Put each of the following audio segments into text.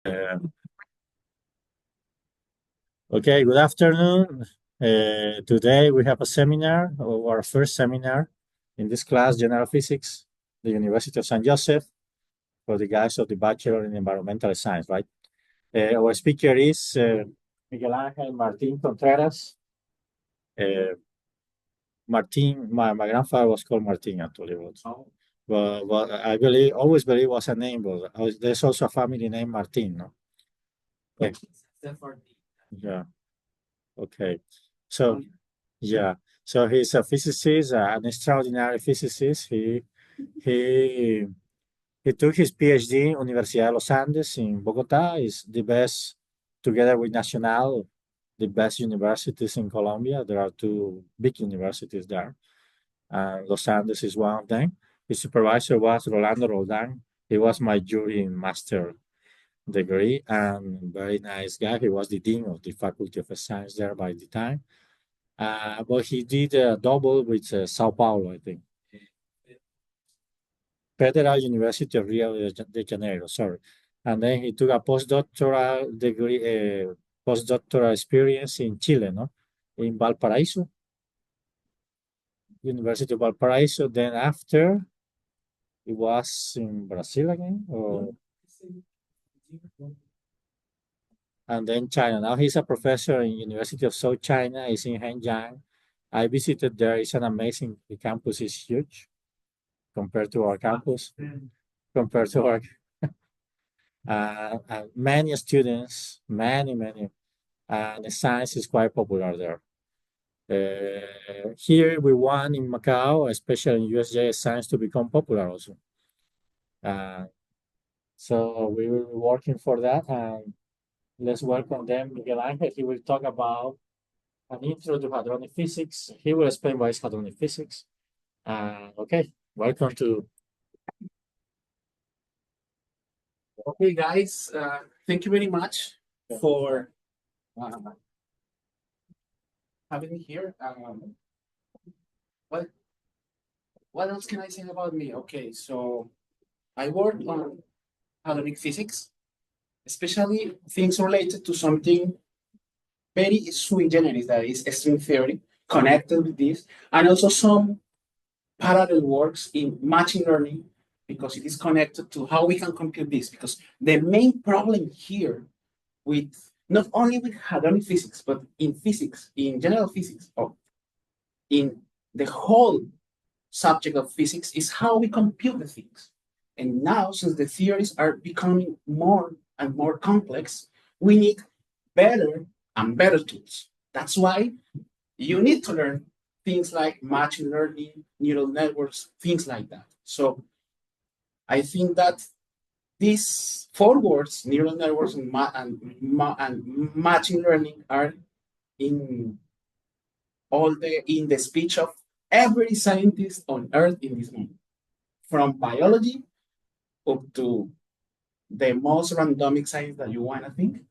Okay, good afternoon. Today we have a seminar, our first seminar in this class, General Physics, the University of San Joseph, for the guys of the Bachelor in Environmental Science, right? Our speaker is Miguel Angel Martin Contreras. Martin, my grandfather was called Martin, actually. But I always believe it was a name, but there's also a family named Martin, no? Okay. Yeah. Okay. So, yeah. So he's a physicist, an extraordinary physicist. He he took his PhD in Universidad de los Andes in Bogota. Is the best, together with Nacional, the best universities in Colombia. There are two big universities there. Los Andes is one of them. His supervisor was Rolando Roldan. He was my jury in master degree and very nice guy. He was the dean of the Faculty of Science there by the time. But he did a double with Sao Paulo, I think. Federal University of Rio de Janeiro, sorry. And then he took a postdoctoral degree, postdoctoral experience in Chile, no? In Valparaiso, University of Valparaiso. Then after, it was in Brazil again, or and then China. Now he's a professor in University of South China. He's in Hengjiang. I visited there. It's an amazing. The campus is huge compared to our campus. Compared to our many students, many. The science is quite popular there. Here we want in Macau, especially in USJ, science to become popular also. So we will be working for that. And let's welcome them, Miguel Angel. He will talk about an intro to hadronic physics. He will explain what is hadronic physics. Okay, welcome to. Okay, guys, thank you very much for having me here. What else can I say about me? Okay, so I work on hadronic physics, especially things related to something very sui generis, that is string theory, connected with this, and also some parallel works in machine learning, because it is connected to how we can compute this. Because the main problem here with not only with hadronic physics, but in physics, in general physics, or in the whole subject of physics, is how we compute the things. And now, since the theories are becoming more and more complex, we need better and better tools. That's why you need to learn things like machine learning, neural networks, things like that. So I think that these four words, neural networks and machine learning, are in the speech of every scientist on Earth in this moment, from biology up to the most randomic science that you want to think.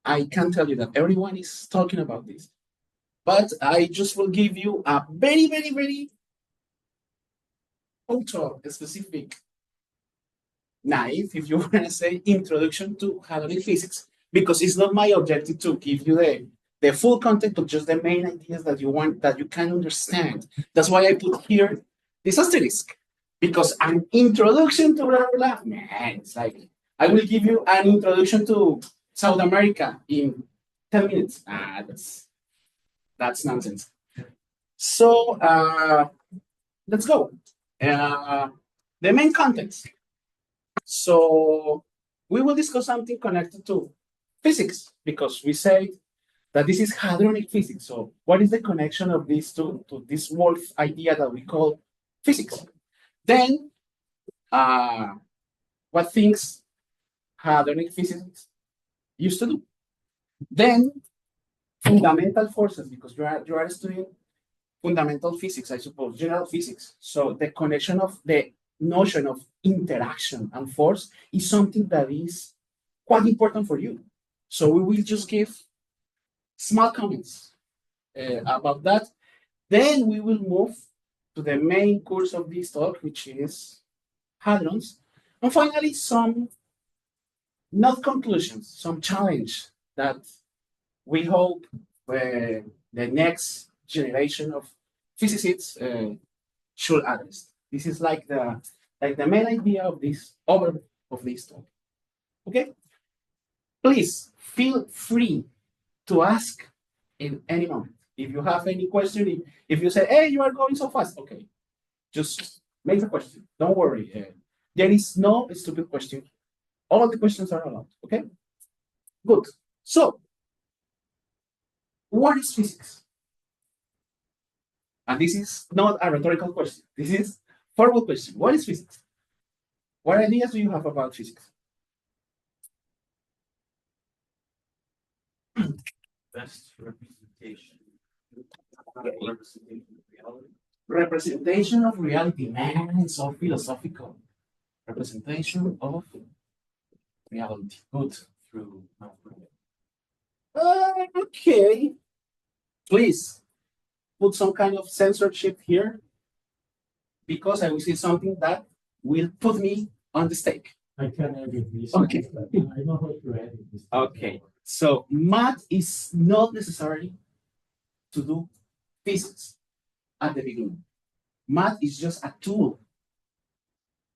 I can tell you that everyone is talking about this. But I just will give you a very ultra specific, naive, if you want to say, introduction to hadronic physics, because it's not my objective to give you the full content, but just the main ideas that you want, that you can understand. That's why I put here this asterisk, because an introduction to blah, blah, blah, man, it's like, I will give you an introduction to South America in 10 minutes. That's nonsense. So let's go. The main context. So we will discuss something connected to physics, because we say that this is hadronic physics. So what is the connection of these two to this wolf idea that we call physics? Then what things hadronic physics used to do? Then fundamental forces, because you are studying fundamental physics, I suppose, general physics. So the connection of the notion of interaction and force is something that is quite important for you. So we will just give small comments about that. Then we will move to the main course of this talk, which is hadrons. And finally, some not conclusions, some challenge that we hope the next generation of physicists should address. This is like the main idea of this talk. Okay, please feel free to ask in any moment. If you have any question, if you say, "Hey, you are going so fast," okay, just make the question. Don't worry. There is no stupid question. All the questions are allowed. Okay, good. So, what is physics? And this is not a rhetorical question. This is formal question. What is physics? What ideas do you have about physics? Best representation. Okay. Representation of reality. Representation of reality. Man, it's so philosophical. Representation of reality. Good. Through mathematics. Okay. Please put some kind of censorship here because I will see something that will put me on the stake. I can edit this. Okay. I know how to edit this. Okay. So math is not necessary to do physics at the beginning. Math is just a tool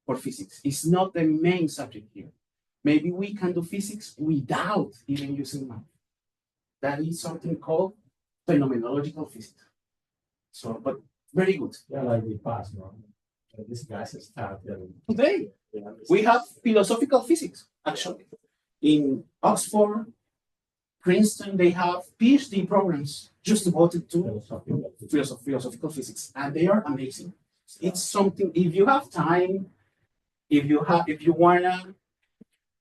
for physics. It's not the main subject here. Maybe we can do physics without even using math. That is something called phenomenological physics. So, but very good. Yeah, like the past, no? This guy's started. Today, we have philosophical physics, actually. In Oxford, Princeton, they have PhD programs just devoted to philosophical physics, and they are amazing. It's something, if you have time, if you wanna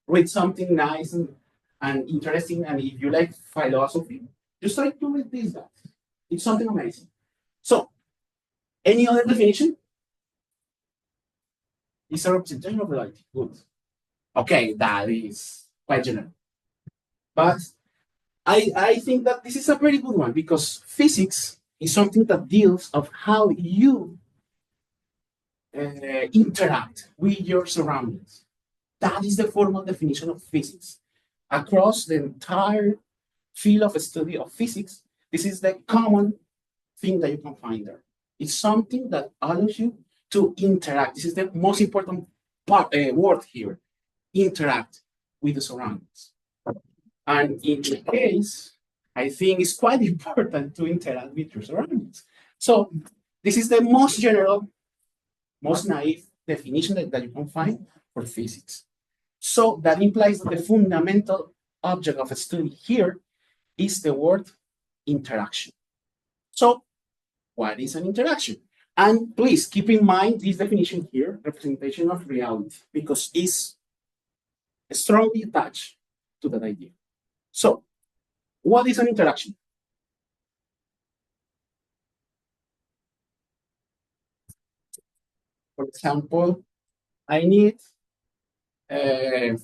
read something nice and interesting, and if you like philosophy, just try to read this guy. It's something amazing. So, any other definition? It's a representation of reality. Good. Okay, that is quite general. But I think that this is a very good one because physics is something that deals of how you interact with your surroundings. That is the formal definition of physics. Across the entire field of study of physics, this is the common thing that you can find there. It's something that allows you to interact. This is the most important word here, interact with the surroundings. And in the case, I think it's quite important to interact with your surroundings. So this is the most general, most naive definition that you can find for physics. So that implies that the fundamental object of study here is the word interaction. So what is an interaction? And please keep in mind this definition here, representation of reality, because it's strongly attached to that idea. So, what is an interaction? For example, I need a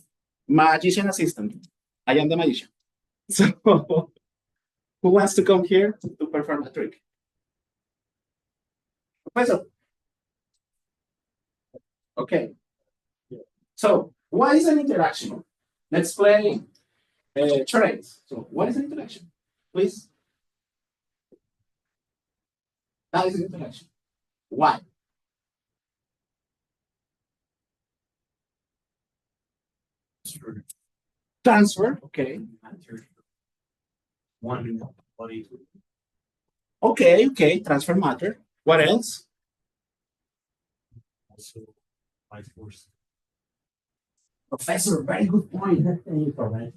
magician assistant. I am the magician. So, who wants to come here to perform a trick? Professor. Okay. So, what is an interaction? Let's play charades. So, what is an interaction? Please. That is an interaction. Why? Transfer. Okay. One body. Okay. Transfer matter. What else? Also, life force. Professor, very good point.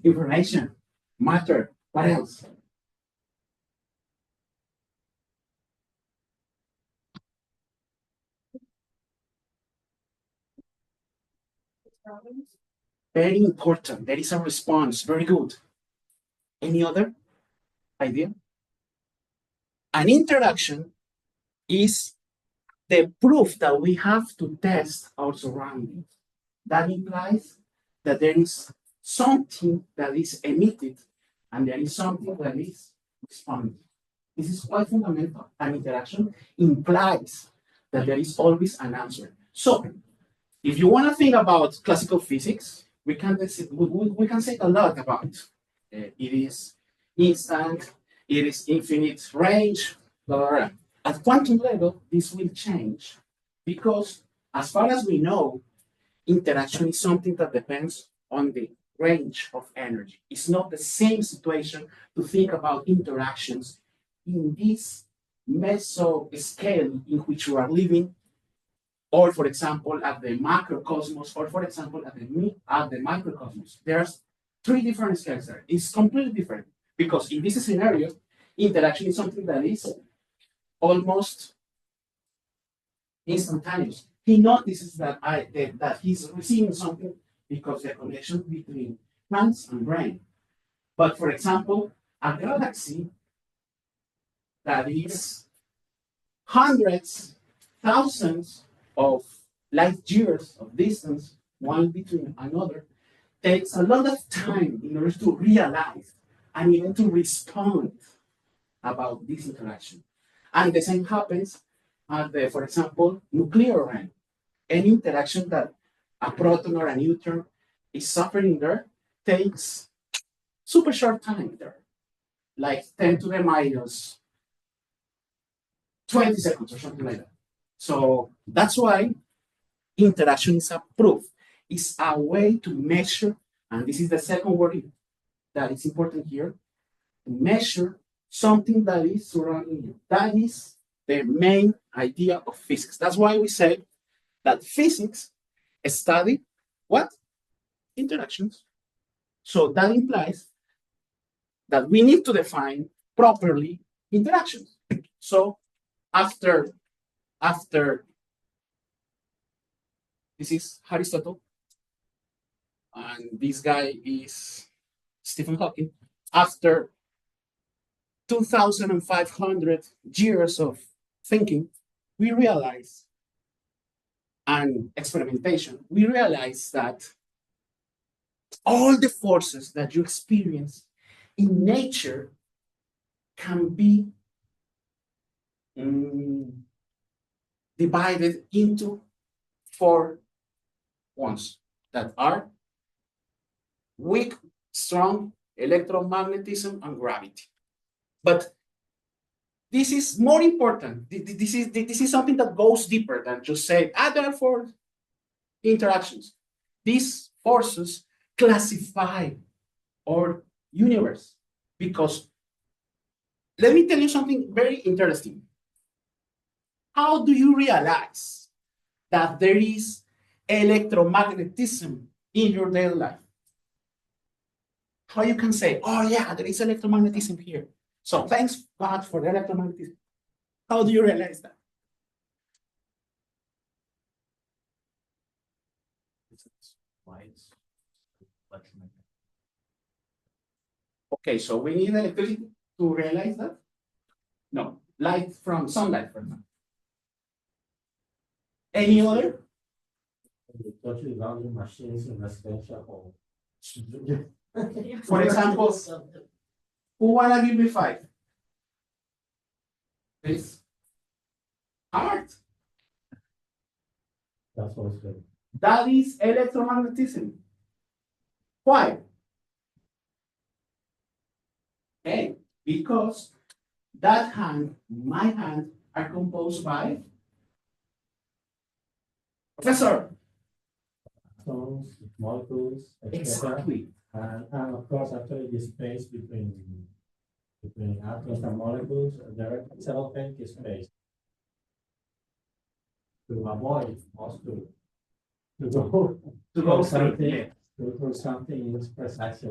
Information, matter. What else? Very important. There is a response. Very good. Any other idea? An interaction is the proof that we have to test our surroundings. That implies that there is something that is emitted and there is something that is responded. This is quite fundamental. An interaction implies that there is always an answer. So, if you want to think about classical physics, we can say a lot about it. It is instant, it is infinite range, blah, blah, blah. At quantum level, this will change because, as far as we know, interaction is something that depends on the range of energy. It's not the same situation to think about interactions in this meso scale in which we are living, or for example, at the macrocosmos, or for example, at the microcosmos. There's three different scales there. It's completely different because in this scenario, interaction is something that is almost instantaneous. He notices that that he's receiving something because the connection between plants and brain. But for example, a galaxy that is hundreds, thousands of light years of distance, one between another, takes a lot of time in order to realize and even to respond about this interaction. And the same happens at the, for example, nuclear realm. Any interaction that a proton or a neutron is suffering there takes super short time there, like 10 to the minus 20 seconds or something like that. So that's why interaction is a proof. It's a way to measure, and this is the second word that is important here, to measure something that is surrounding you. That is the main idea of physics. That's why we say that physics study what? Interactions. So that implies that we need to define properly interactions. So after this is Aristotle, and this guy is Stephen Hawking. After 2,500 years of thinking, we realize, and experimentation, we realize that all the forces that you experience in nature can be divided into 4 ones that are weak, strong, electromagnetism, and gravity. But this is more important. This is something that goes deeper than just say, there are 4 interactions. These forces classify our universe because, let me tell you something very interesting. How do you realize that there is electromagnetism in your daily life? How you can say, oh yeah, there is electromagnetism here. So thanks God for the electromagnetism. How do you realize that? Lights, electromagnetic. Okay, so we need electricity to realize that? No, light from sunlight, for example. Any other? The totally random machines in residential home. For example, who wanna give me 5? Please. Art. That's what it's good. That is electromagnetism. Why? Okay, because that hand, my hand, are composed by Professor. Atoms, molecules, etc. Exactly. And of course, actually, the space between atoms and molecules, there is a empty space to avoid us to go through something yeah. to do something is precisely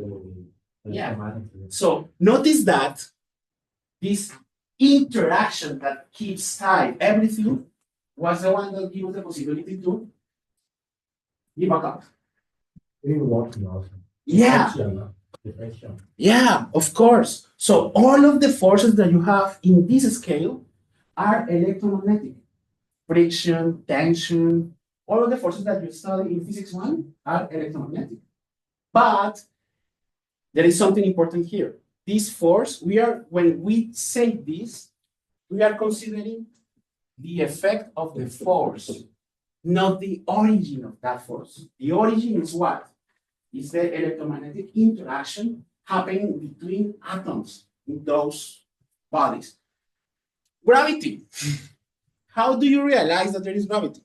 Yeah. electromagnetism. So notice that this interaction that keeps tied everything was the one that gives the possibility to give a cut. We working also. Yeah. Diffraction. Yeah, of course. So all of the forces that you have in this scale are electromagnetic. Friction, tension, all of the forces that you study in physics 1 are electromagnetic. But there is something important here. This force, when we say this, we are considering the effect of the force, not the origin of that force. The origin is what? is the electromagnetic interaction happening between atoms in those bodies. Gravity. How do you realize that there is gravity?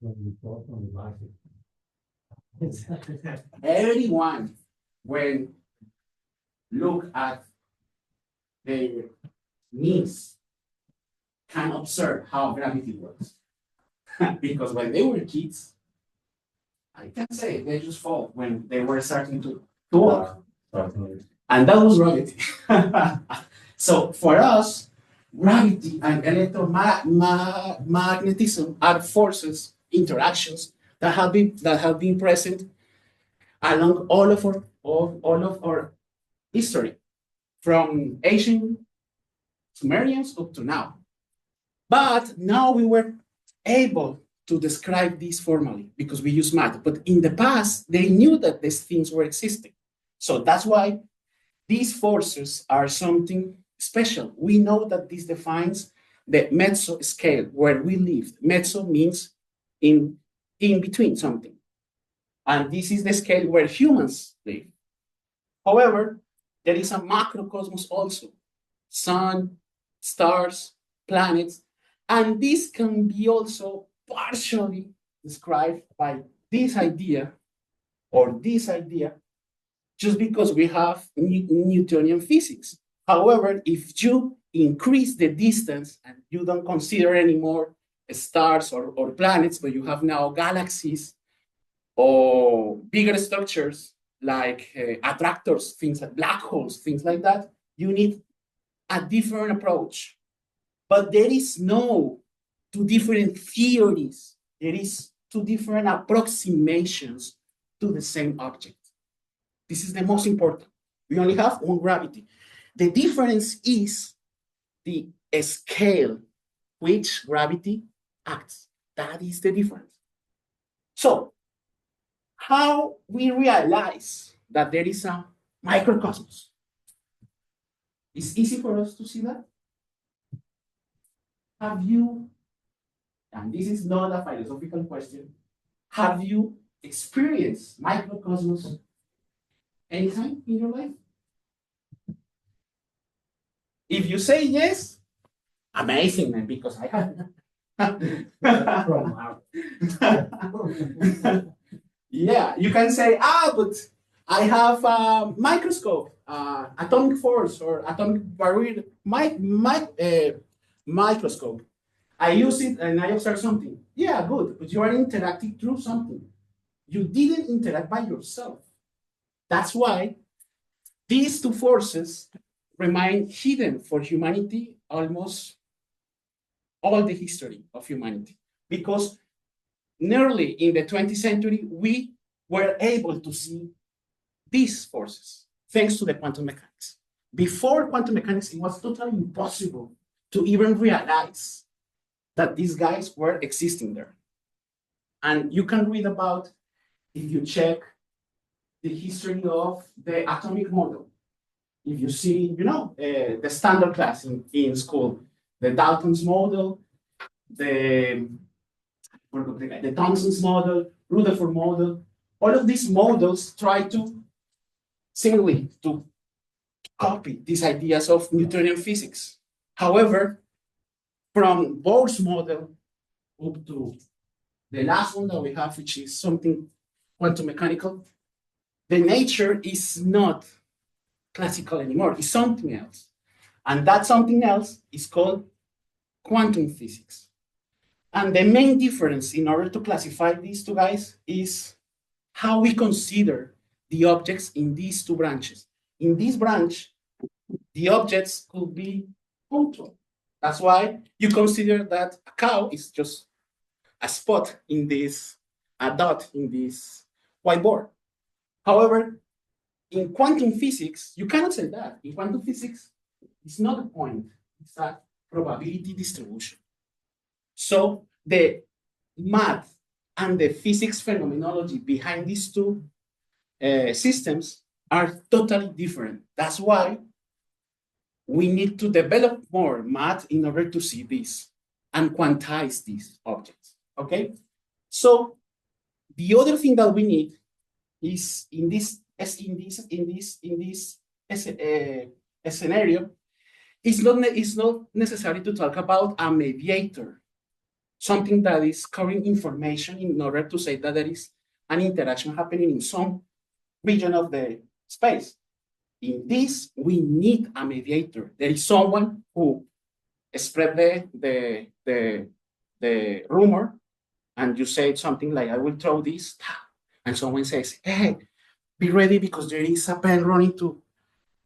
When you fall from the bicycle. Everyone, when look at their knees, can observe how gravity works. Because when they were kids, I can say they just fall when they were starting to walk. And that was gravity. So for us, gravity and electromagnetism are forces, interactions that have been present along all of our history, from ancient Sumerians up to now. But now we were able to describe this formally because we use math. But in the past, they knew that these things were existing. So that's why these forces are something special. We know that this defines the mezzo scale where we live. Mezzo means in between something. And this is the scale where humans live. However, there is a macrocosmos also. Sun, stars, planets, and this can be also partially described by this idea or this idea, just because we have Newtonian physics. However, if you increase the distance and you don't consider anymore stars or planets, but you have now galaxies or bigger structures like attractors, things like black holes, things like that, you need a different approach. But there is no two different theories. There is two different approximations to the same object. This is the most important. We only have one gravity. The difference is the scale which gravity acts. That is the difference. So, how we realize that there is a microcosmos? It's easy for us to see that. Have you, and this is not a philosophical question, have you experienced microcosmos anytime in your life? If you say yes, amazing, man, because I have. Yeah, you can say, but I have a microscope, atomic force or atomic barrier microscope. I use it and I observe something. Yeah, good, but you are interacting through something. You didn't interact by yourself. That's why these two forces remain hidden for humanity almost all the history of humanity. Because nearly in the 20th century, we were able to see these forces thanks to the quantum mechanics. Before quantum mechanics, it was totally impossible to even realize that these guys were existing there. And you can read about, if you check the history of the atomic model, if you see, the standard class in school, the Dalton's model, the Thomson's model, Rutherford model, all of these models try to similarly to copy these ideas of Newtonian physics. However, from Bohr's model up to the last one that we have, which is something quantum mechanical, the nature is not classical anymore, it's something else. And that something else is called quantum physics. And the main difference in order to classify these two guys is how we consider the objects in these two branches. In this branch, the objects could be punctual. That's why you consider that a cow is just a spot in this, a dot in this whiteboard. However, in quantum physics, you cannot say that. In quantum physics, it's not a point, it's a probability distribution. So the math and the physics phenomenology behind these two systems are totally different. That's why we need to develop more math in order to see this. and quantize these objects, okay? So the other thing that we need is in this scenario, it's not necessary to talk about a mediator, something that is carrying information in order to say that there is an interaction happening in some region of the space. In this, we need a mediator. There is someone who spread the rumor, and you say something like, I will throw this, and someone says, hey, be ready because there is a pen running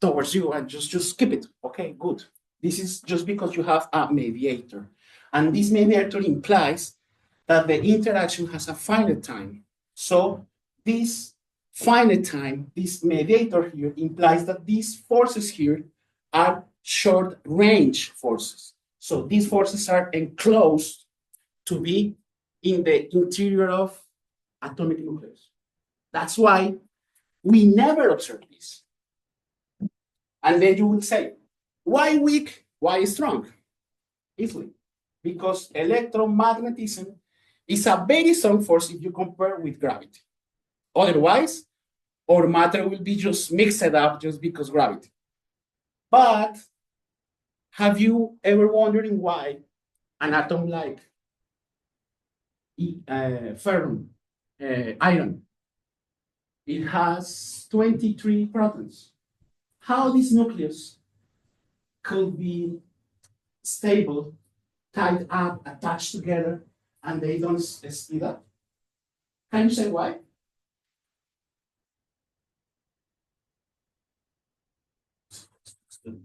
towards you, and just keep it. Okay, good. This is just because you have a mediator. And this mediator implies that the interaction has a finite time. So this finite time, this mediator here implies that these forces here are short range forces. So these forces are enclosed to be in the interior of atomic nucleus. That's why we never observe this. And then you will say, why weak, why strong? Easily, because electromagnetism is a very strong force if you compare with gravity. Otherwise, our matter will be just mixed up just because gravity. But have you ever wondered why an atom like ferrum, iron, it has 23 protons? How this nucleus could be stable, tied up, attached together, and they don't split up? Can you say why? The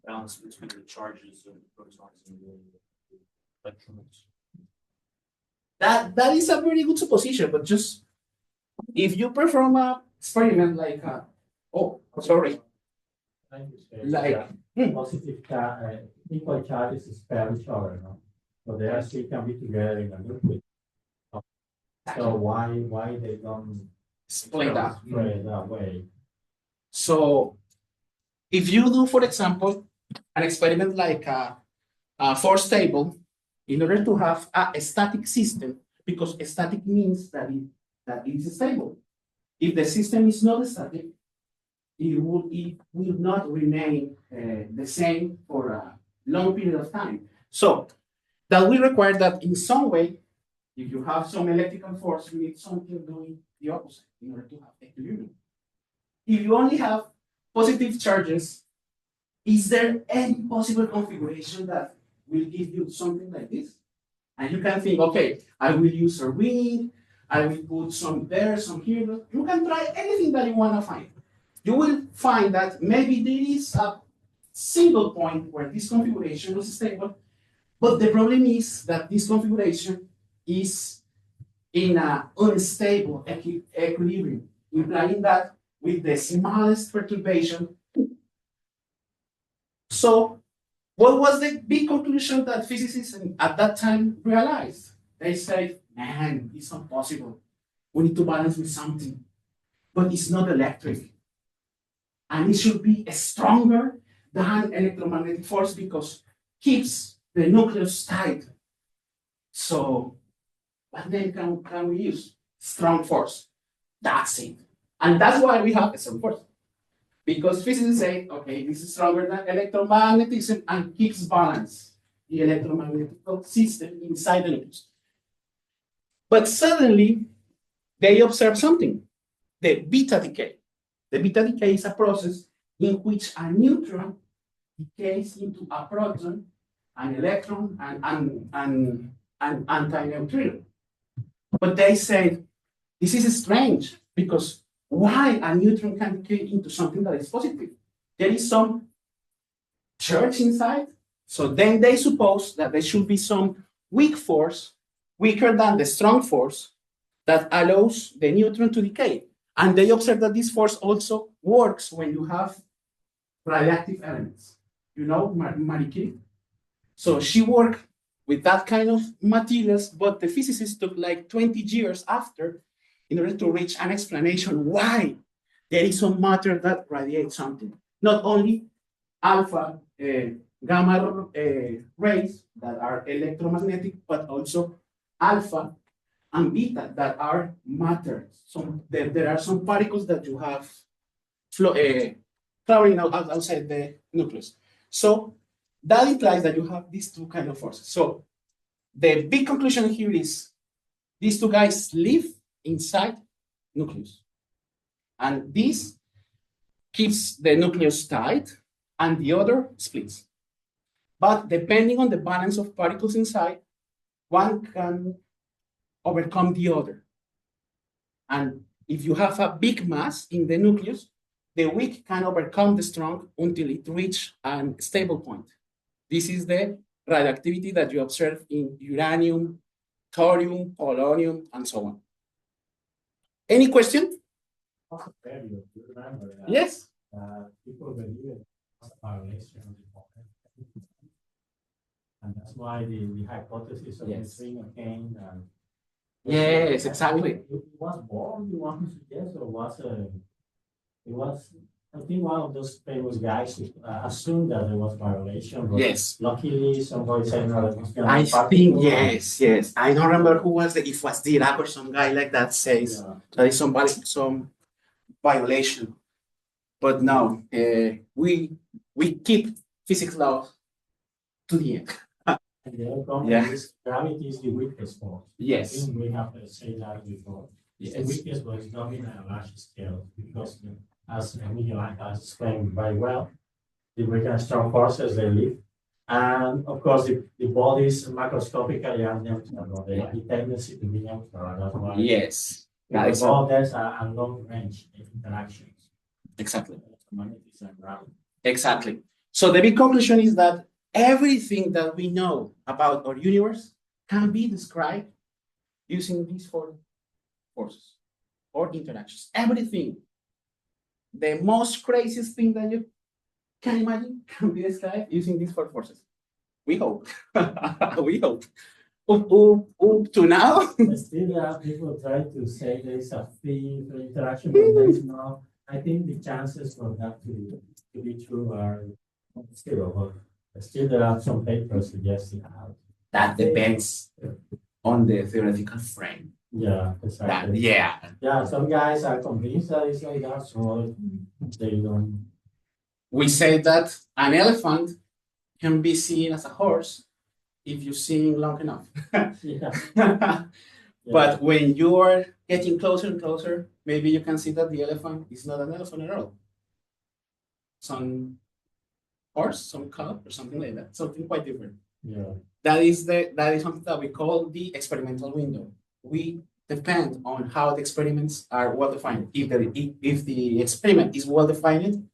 balance between the charges of the protons and the electrons. That is a very good supposition, but just if you perform a experiment like Positive equal charges spell each other, no? So they actually can be together in a liquid. So why they don't split up. spread that way? So if you do, for example, an experiment like a force table, in order to have a static system, because static means that it is stable. If the system is not static, it will not remain the same for a long period of time. So that will require that in some way, if you have some electrical force, you need something doing the opposite in order to have equilibrium. If you only have positive charges, is there any possible configuration that will give you something like this? And you can think, okay, I will use a ring, I will put some there, some here. You can try anything that you want to find. You will find that maybe there is a single point where this configuration is stable, but the problem is that this configuration is in an unstable equilibrium, implying that with the smallest perturbation. So what was the big conclusion that physicists at that time realized? They said, man, it's not possible. We need to balance with something, but it's not electric. And it should be stronger than electromagnetic force because keeps the nucleus tight. So what then can we use? Strong force. That's it. And that's why we have a strong force. Because physicists say, okay, this is stronger than electromagnetism and keeps balance the electromagnetic system inside the nucleus. But suddenly, they observe something, the beta decay. The beta decay is a process in which a neutron decays into a proton, an electron, and an antineutrino. But they say, this is strange, because why a neutron can decay into something that is positive? There is some charge inside. So then they suppose that there should be some weak force, weaker than the strong force, that allows the neutron to decay. And they observe that this force also works when you have radioactive elements. You know Marie Curie? So she worked with that kind of materials, but the physicists took like 20 years after in order to reach an explanation why there is some matter that radiates something. Not only alpha gamma rays that are electromagnetic, but also alpha and beta that are matter. So there are some particles that you have flowing outside the nucleus. So that implies that you have these two kind of forces. So the big conclusion here is these two guys live inside nucleus. And this keeps the nucleus tight and the other splits. But depending on the balance of particles inside, one can overcome the other. And if you have a big mass in the nucleus, the weak can overcome the strong until it reaches a stable point. This is the radioactivity that you observe in uranium, thorium, polonium, and so on. Any question? You remember that? Yes. People believe it was a violation of the patent. And that's why the hypothesis of Yes. neutrino came. Yes, exactly. It was born, you want to suggest, or it was, I think one of those famous guys who assumed that there was violation. But Yes. luckily, somebody said no. It was I think, yes. I don't remember who was it was Dirac or some guy like that says there is some violation. But no, we keep physics laws to the end. And the other problem Yeah. is gravity is the weakest force. I Yes. think we have to say that before. It's the Yes. weakest, but it's not in a large scale because, as Miguel Angel has explained very well, the weak and strong forces they live. And of course, the bodies macroscopically are neutral, they have the tendency to be neutral. That's why Yes. That is all there's a long range interactions. exactly. Electromagnetism and gravity. Exactly. So the big conclusion is that everything that we know about our universe can be described using these four forces or interactions. Everything. The most craziest thing that you can imagine can be described using these four forces. We hope. We hope. Up to now. Still, people try to say there is a free interaction, but there is no. I think the chances for that to be true are zero. But still, there are some papers suggesting how. That depends on the theoretical frame. Yeah, exactly. Yeah, some guys are convinced that it's like that, so they don't. We say that an elephant can be seen as a horse if you see him long enough. Yeah. But when you are getting closer and closer, maybe you can see that the elephant is not an elephant at all. Some horse, some cow, or something like that. Something quite different. Yeah. That is something that we call the experimental window. We depend on how the experiments are well defined. If the experiment is well defined,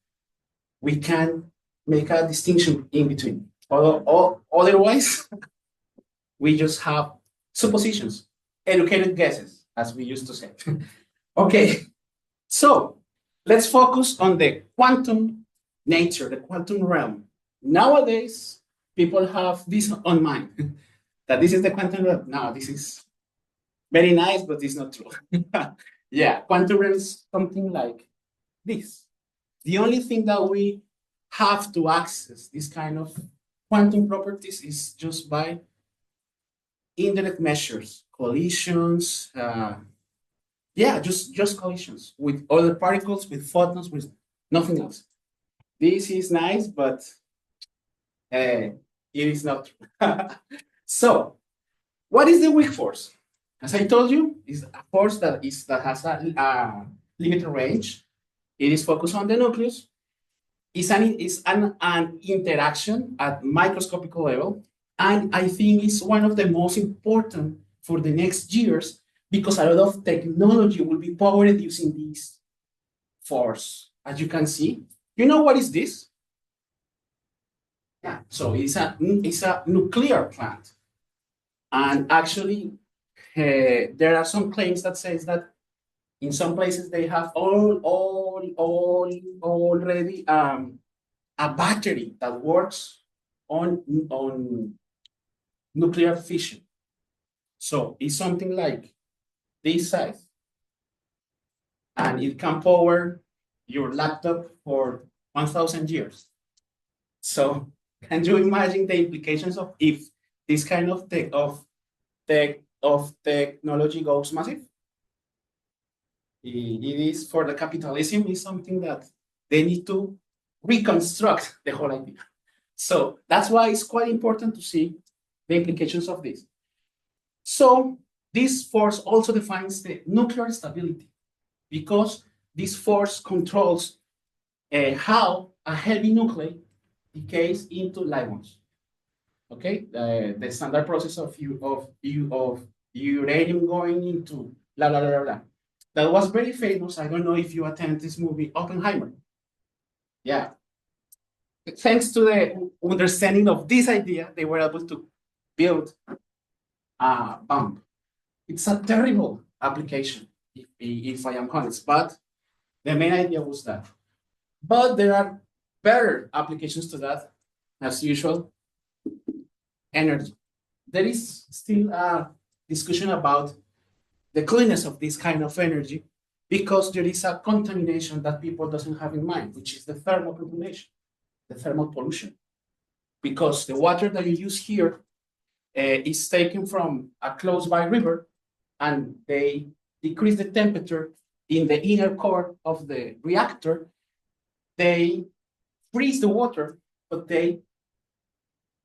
we can make a distinction in between. Otherwise, we just have suppositions, educated guesses, as we used to say. Okay, so let's focus on the quantum nature, the quantum realm. Nowadays, people have this on mind, that this is the quantum realm. No, this is very nice, but it's not true. Yeah, quantum realm is something like this. The only thing that we have to access this kind of quantum properties is just by indirect measures, collisions, just collisions with other particles, with photons, with nothing else. This is nice, but it is not true. So, what is the weak force? As I told you, is a force that has a limited range. It is focused on the nucleus. It's an interaction at microscopic level, and I think it's one of the most important for the next years because a lot of technology will be powered using this force. As you can see, you know what is this? Yeah, so it's a nuclear plant, and actually, there are some claims that says that in some places they have already a battery that works on nuclear fission. So it's something like this size, and it can power your laptop for 1,000 years. So Can you imagine the implications of if this kind of technology goes massive? It is for the capitalism is something that they need to reconstruct the whole idea. So that's why it's quite important to see the implications of this. So this force also defines the nuclear stability because this force controls how a heavy nuclei decays into light ones. Okay, the standard process of uranium going into la la la la la. That was very famous. I don't know if you attend this movie, Oppenheimer. Yeah. Thanks to the understanding of this idea, they were able to build a bomb. It's a terrible application, if I am honest, but the main idea was that. But there are better applications to that, as usual. Energy. There is still a discussion about the cleanness of this kind of energy because there is a contamination that people doesn't have in mind, which is the thermal contamination, the thermal pollution. Because the water that you use here is taken from a close by river and they decrease the temperature in the inner core of the reactor. They freeze the water, but they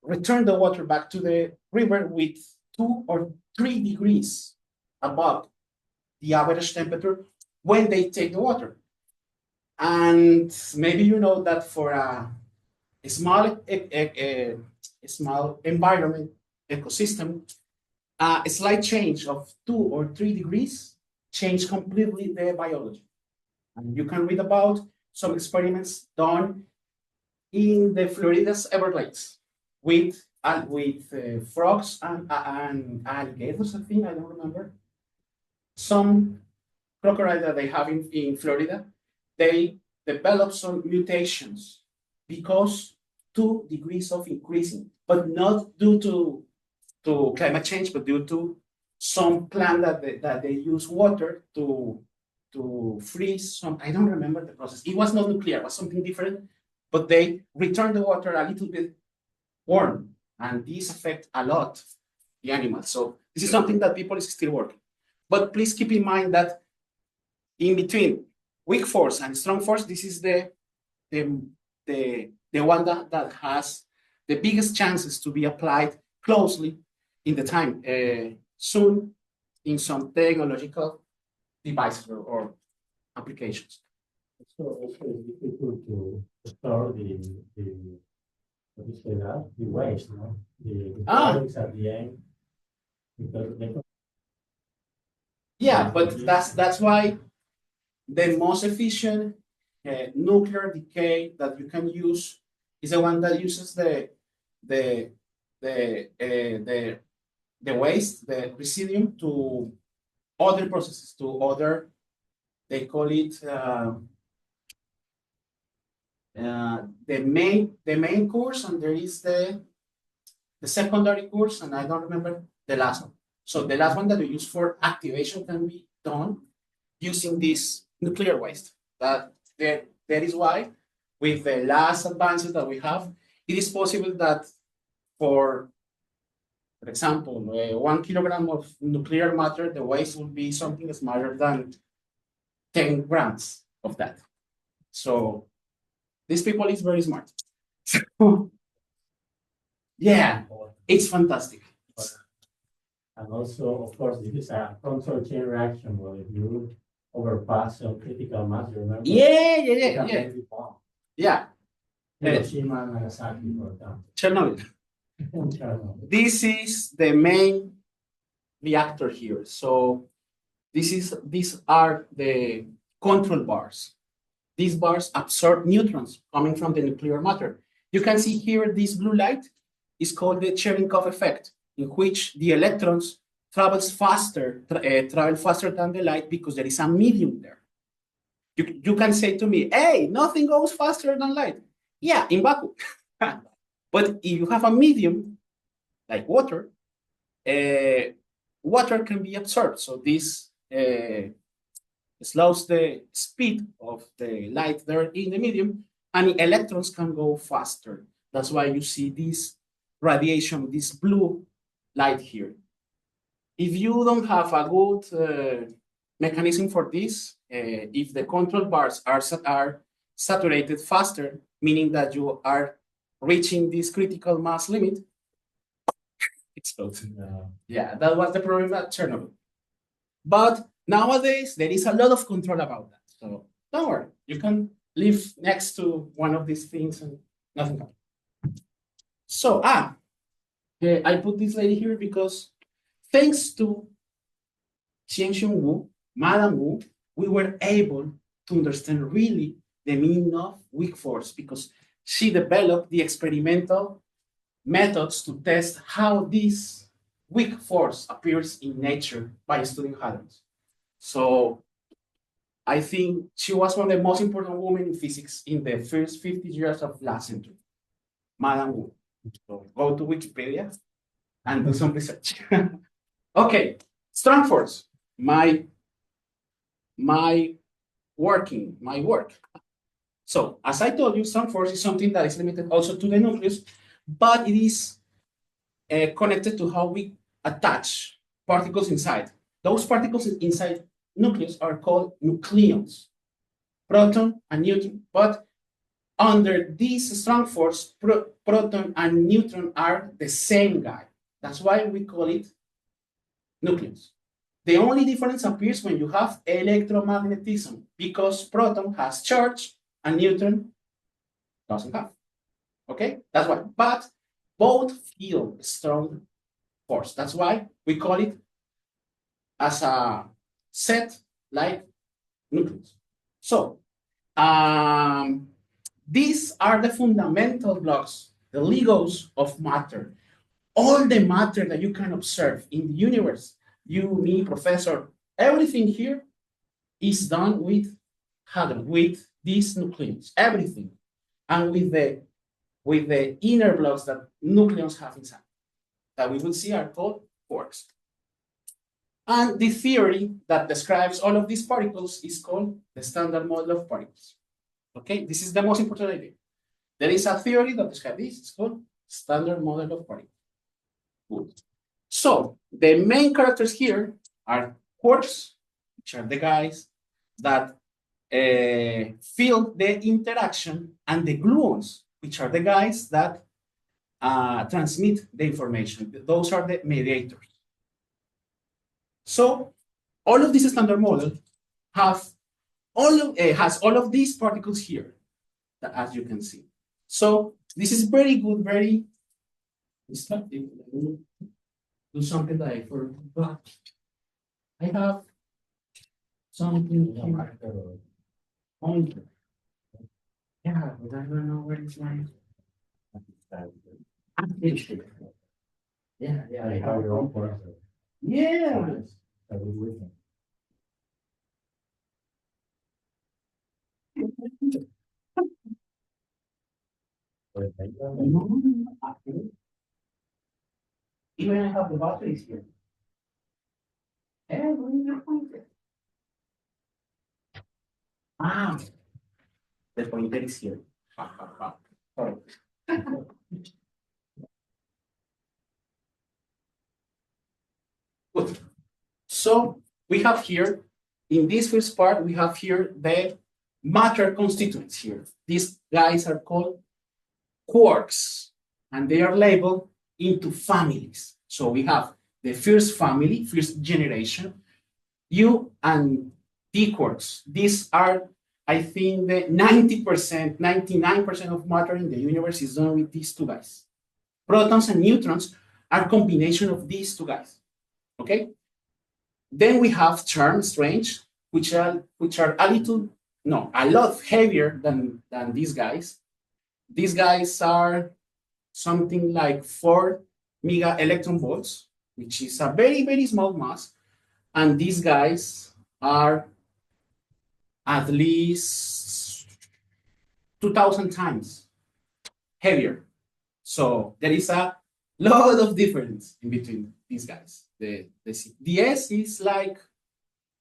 return the water back to the river with 2 or 3 degrees above the average temperature when they take the water. And maybe you know that for a small environment ecosystem, a slight change of 2 or 3 degrees change completely the biology. And you can read about some experiments done in the Florida's Everglades with frogs and alligators, I think, I don't remember. Some crocodile that they have in Florida, they develop some mutations because 2 degrees of increasing, but not due to climate change, but due to some plant that they use water to freeze some, I don't remember the process. It was not nuclear, it was something different, but they return the water a little bit warm, and these affect a lot the animals. So this is something that people is still working. But please keep in mind that in between weak force and strong force, this is the one that has the biggest chances to be applied closely in the time soon in some technological devices or applications. So it's difficult to store the what you say that the waste, no? The products at the end because they yeah, but that's why the most efficient nuclear decay that you can use is the one that uses the waste, the residuum, to other processes, to other, they call it the main course, and there is the secondary course, and I don't remember the last one. So the last one that we use for activation can be done using this nuclear waste. That is why, with the last advances that we have, it is possible that for example, 1 kilogram of nuclear matter, the waste would be something smaller than 10 grams of that. So these people is very smart. Yeah, it's fantastic. And also, of course, this is a control chain reaction. Well, if you overpass some critical mass, remember? Yeah. Hiroshima and Nagasaki, for example. Chernobyl. This is the main reactor here. So these are the control bars. These bars absorb neutrons coming from the nuclear matter. You can see here this blue light is called the Cherenkov effect, in which the electrons travel faster than the light because there is a medium there. You can say to me, hey, nothing goes faster than light. Yeah, in vacuum. But if you have a medium, like water, water can be absorbed. So this slows the speed of the light there in the medium, and the electrons can go faster. That's why you see this radiation, this blue light here. If you don't have a good mechanism for this, if the control bars are saturated faster, meaning that you are reaching this critical mass limit, explodes. Yeah, that was the problem at Chernobyl. But nowadays, there is a lot of control about that. So don't worry, you can live next to one of these things and nothing happens. So, I put this lady here because thanks to Xianxiong Wu, Madame Wu, we were able to understand really the meaning of weak force because she developed the experimental methods to test how this weak force appears in nature by studying hadrons. So I think she was one of the most important women in physics in the first 50 years of last century, Madame Wu. So go to Wikipedia and do some research. Okay, strong force, my work. So as I told you, strong force is something that is limited also to the nucleus, but it is connected to how we attach particles inside. Those particles inside nucleus are called nucleons, proton and neutron. But under this strong force, proton and neutron are the same guy. That's why we call it nucleons. The only difference appears when you have electromagnetism, because proton has charge and neutron doesn't have. Okay, that's why. But both feel strong force. That's why we call it as a set like nucleus. So these are the fundamental blocks, the Legos of matter. All the matter that you can observe in the universe, you, me, professor, everything here is done with hadron, with these nucleons, everything, and with the inner blocks that nucleons have inside, that we will see are called quarks. And the theory that describes all of these particles is called the Standard Model of Particles. Okay, this is the most important idea. There is a theory that describes this, it's called Standard Model of Particles. Good. So the main characters here are quarks, which are the guys that feel the interaction, and the gluons, which are the guys that transmit the information. Those are the mediators. So all of this standard model has all of these particles here, as you can see. So this is very good, very instructive. Do something that I forgot. I have something here. Yeah, but I don't know where it's my. Yeah, I have your own process. yeah. I will listen. Even I have the batteries here. Ah, the pointer is here. Sorry. Good. So we have here, in this first part, we have here the matter constituents here. These guys are called quarks, and they are labeled into families. So we have the first family, first generation, U and D quarks. These are, I think, the 90%, 99% of matter in the universe is done with these two guys. Protons and neutrons are a combination of these two guys. Okay? Then we have charm, strange, which are a lot heavier than these guys. These guys are something like 4 mega electron volts, which is a very, very small mass. And these guys are at least 2,000 times heavier. So there is a lot of difference in between these guys. The S is like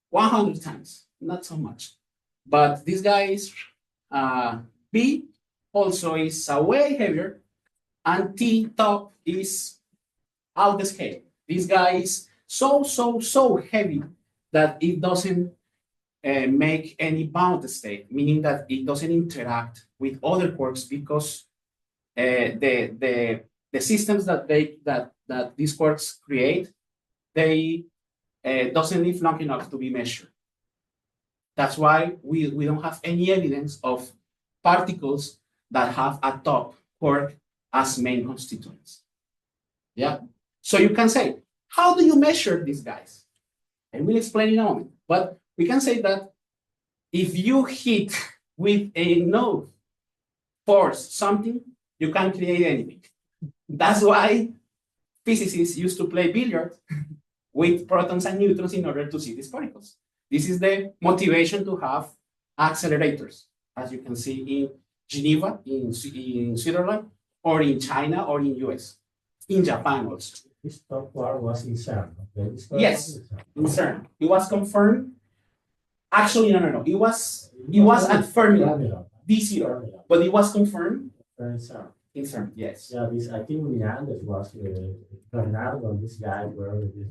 100 times, not so much. But this guy is B also is way heavier, and T top is out the scale. This guy is so heavy that it doesn't make any bound state, meaning that it doesn't interact with other quarks because the systems that these quarks create, they doesn't live long enough to be measured. That's why we don't have any evidence of particles that have a top quark as main constituents. Yeah. So you can say, how do you measure these guys? I will explain in a moment. But we can say that if you hit with a no force something, you can create anything. That's why physicists used to play billiards with protons and neutrons in order to see these particles. This is the motivation to have accelerators, as you can see in Geneva, in Switzerland, or in China, or in US, in Japan also. This top quark was in CERN. Okay? Yes, in CERN. It was confirmed. Actually, no. It was at Fermi, D0, but it was confirmed In CERN. in CERN. Yes. Yeah, this I think Leanders was Bernardo, this guy where this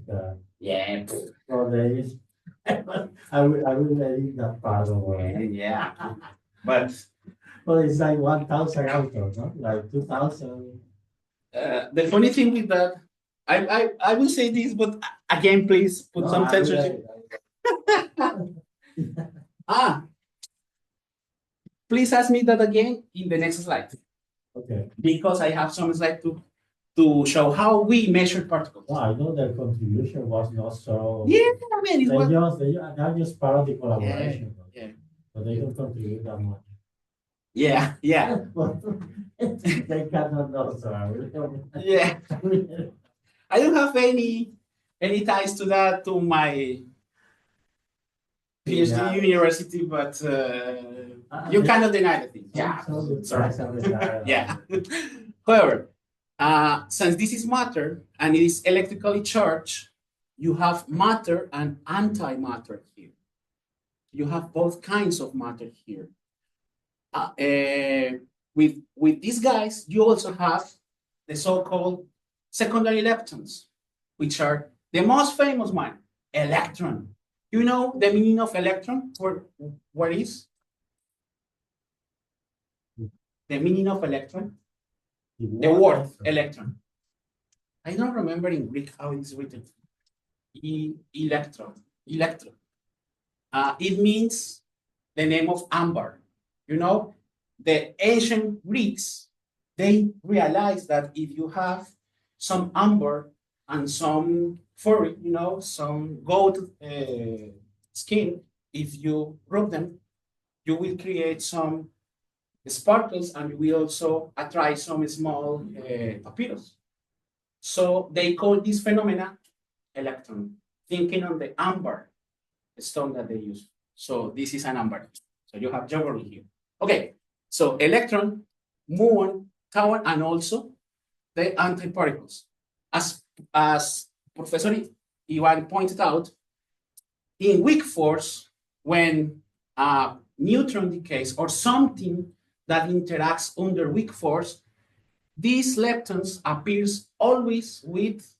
Yeah. so there is I will edit that part of Yeah. But well it's like 1,000 autos, no? Like 2,000. the funny thing with that, I will say this, but again, please put No, some I censorship. Please ask me that again in the next slide, Okay. because I have some slide to show how we measured particles. Well, I know their contribution was not so. Yeah, I mean, it was. They're just part of the collaboration. Yeah. But they don't contribute that much. Yeah. But they cannot know, so I will. Yeah. I don't have any ties to that, to my PhD Yeah. university, but you cannot deny the thing. Yeah. Sorry. Yeah. However, since this is matter and it is electrically charged, you have matter and antimatter here. You have both kinds of matter here. With these guys, you also have the so-called secondary leptons, which are the most famous one, electron. You know the meaning of electron? What is? The meaning of electron? The word electron. I don't remember in Greek how it's written. Electron. It means the name of amber. You know, the ancient Greeks, they realized that if you have some amber and some fur, you know, some gold skin, if you rub them, you will create some sparkles and we also attract some small papyrus. So they call this phenomena electron, thinking on the amber stone that they use. So this is an amber. So you have geography here. Okay, so electron, muon, tau, and also the antiparticles. As Professor Ivan pointed out, in weak force, when a neutron decays or something that interacts under weak force, these leptons appears always with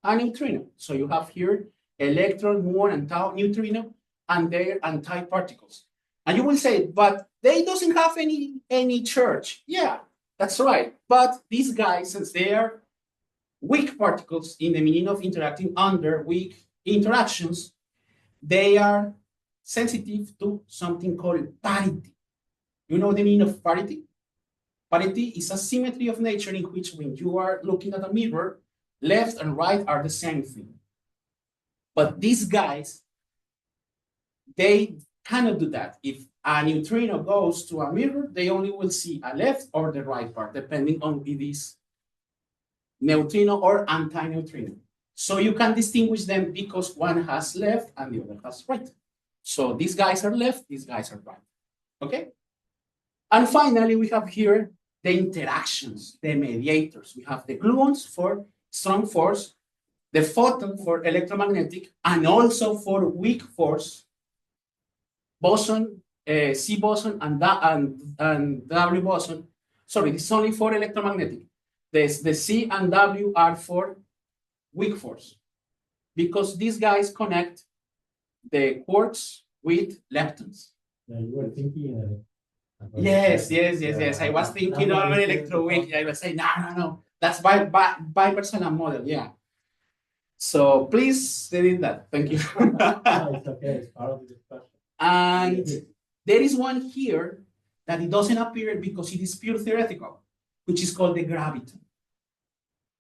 a neutrino. So you have here electron, muon, and tau neutrino, and their antiparticles. And you will say, but they doesn't have any charge. Yeah, that's right. But these guys, since they are weak particles in the meaning of interacting under weak interactions, they are sensitive to something called parity. You know the meaning of parity? Parity is a symmetry of nature in which when you are looking at a mirror, left and right are the same thing. But these guys, they cannot do that. If a neutrino goes to a mirror, they only will see a left or the right part, depending on if it is neutrino or anti-neutrino. So you can distinguish them because one has left and the other has right. So these guys are left, these guys are right. Okay? And finally, we have here the interactions, the mediators. We have the gluons for strong force, the photon for electromagnetic, and also for weak force, boson, C boson, and W boson sorry, this is only for electromagnetic. The C and W are for weak force, because these guys connect the quarks with leptons. Yeah, you were thinking. Yes. I was thinking of an electroweak. I was saying, no. That's bipersonal model. Yeah. So please delete that. Thank you. No, it's okay. It's part of the discussion. And there is one here that it doesn't appear because it is pure theoretical, which is called the graviton.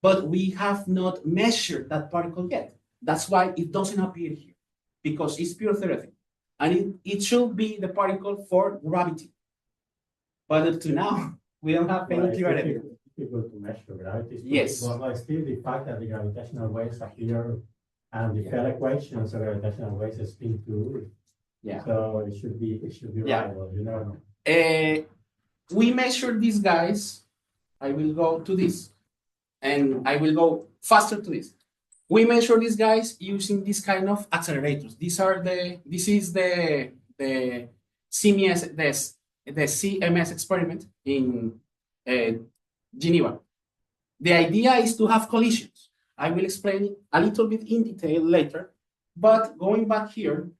But we have not measured that particle yet. That's why it doesn't appear here, because it's pure theoretical. And it should be the particle for gravity. But up to now, we don't have any clear evidence. Difficult to measure gravity. Yes. But still, the fact that the gravitational waves appear and the Fell equations of gravitational waves is being true. Yeah. So it should be Yeah. right. Well, you never know. We measure these guys. I will go to this, and I will go faster to this. We measure these guys using this kind of accelerators. This is the CMS experiment in Geneva. The idea is to have collisions. I will explain it a little bit in detail later, but going back here,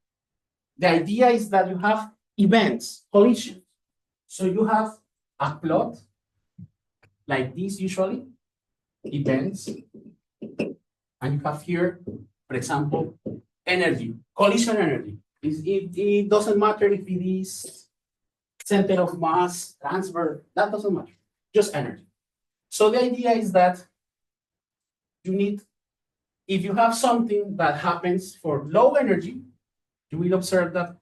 the idea is that you have events, collisions. So you have a plot like this usually, events, and you have here, for example, energy, collision energy. It doesn't matter if it is center of mass, transfer, that doesn't matter, just energy. So the idea is that you need, if you have something that happens for low energy, you will observe that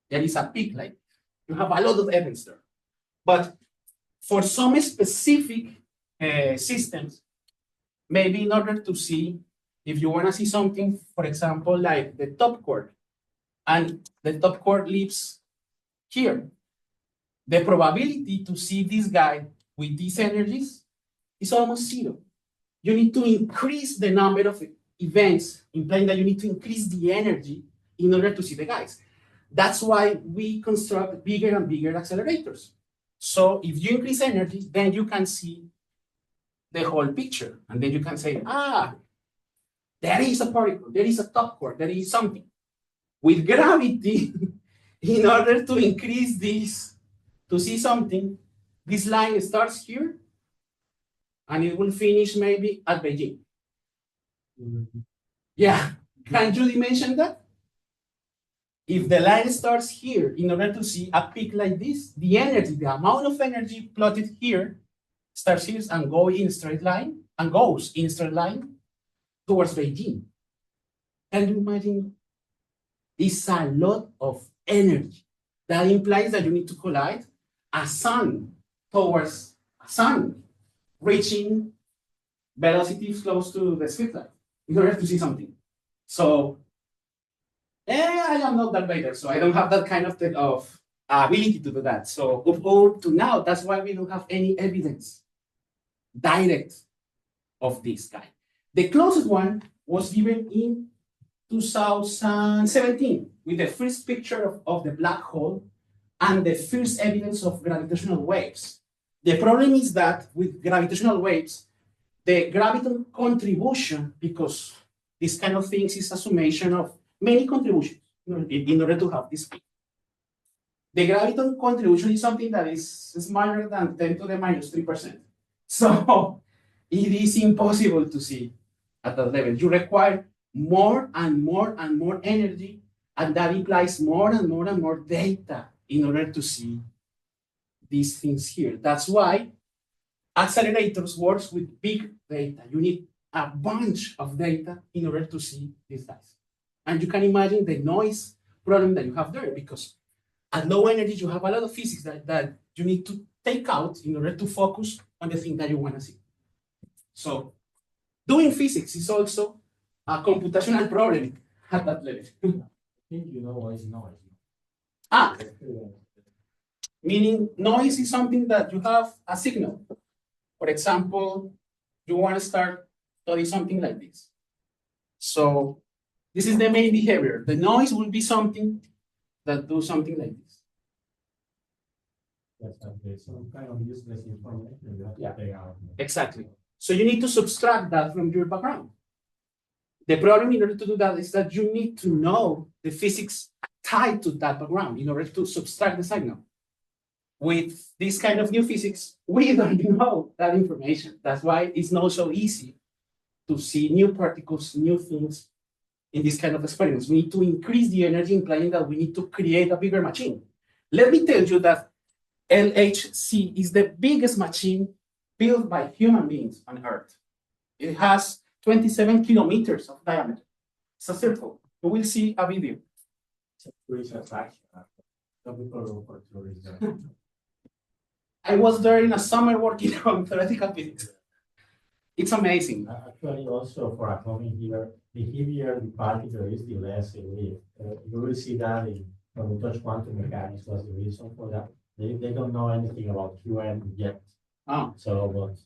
there is a peak, like you have a lot of events there. But for some specific systems, maybe in order to see, if you want to see something, for example, like the top chord, and the top chord lives here, the probability to see this guy with these energies is almost zero. You need to increase the number of events, implying that you need to increase the energy in order to see the guys. That's why we construct bigger and bigger accelerators. So if you increase energy, then you can see the whole picture. And then you can say, there is a particle, there is a top chord, there is something. With gravity, in order to increase this, to see something, this line starts here, and it will finish maybe at Beijing. Yeah, can you dimension that? If the line starts here, in order to see a peak like this, the energy, the amount of energy plotted here, starts here and goes in a straight line, towards Beijing. Can you imagine? It's a lot of energy. That implies that you need to collide a sun towards a sun, reaching velocities close to the speed light in order to see something. So, I am not that better, so I don't have that kind of ability to do that. So up to now, that's why we don't have any evidence direct of this guy. The closest one was given in 2017 with the first picture of the black hole and the first evidence of gravitational waves. The problem is that with gravitational waves, the graviton contribution, because this kind of things is a summation of many contributions in order to have this peak. The graviton contribution is something that is smaller than 10 to the minus 3%. So it is impossible to see at that level. You require more and more and more energy, and that implies more and more and more data in order to see these things here. That's why accelerators works with big data. You need a bunch of data in order to see these guys. And you can imagine the noise problem that you have there, because at low energy, you have a lot of physics that you need to take out in order to focus on the thing that you want to see. So doing physics is also a computational problem at that level. I think you know what is noise. Meaning noise is something that you have a signal. For example, you want to start studying something like this. So this is the main behavior. The noise will be something that do something like this. Yes, okay, some kind of useless information you have to Yeah. take out. Exactly. So you need to subtract that from your background. The problem in order to do that is that you need to know the physics tied to that background in order to subtract the signal. With this kind of new physics, we don't know that information. That's why it's not so easy to see new particles, new things in this kind of experiments. We need to increase the energy, implying that we need to create a bigger machine. Let me tell you that LHC is the biggest machine built by human beings on Earth. It has 27 kilometers of diameter. It's a circle. You will see a video. It's a tourist attraction. Some people go for tourism. I was there in a summer working on theoretical physics. It's amazing. Actually, also for atomic here, the heavier the particle is, the less it will. You will see that when we touch quantum mechanics was the reason for that. They don't know anything about QM yet. Oh. So, but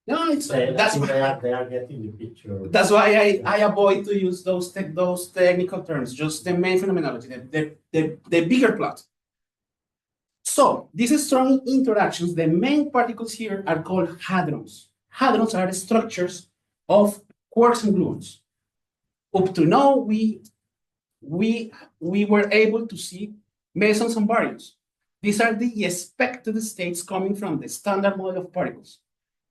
No, it's that's why they are getting the picture. That's why I avoid to use those technical terms, just the main phenomenology, the bigger plot. So these strong interactions, the main particles here are called hadrons. Hadrons are the structures of quarks and gluons. Up to now, we were able to see mesons and baryons. These are the expected states coming from the standard model of particles.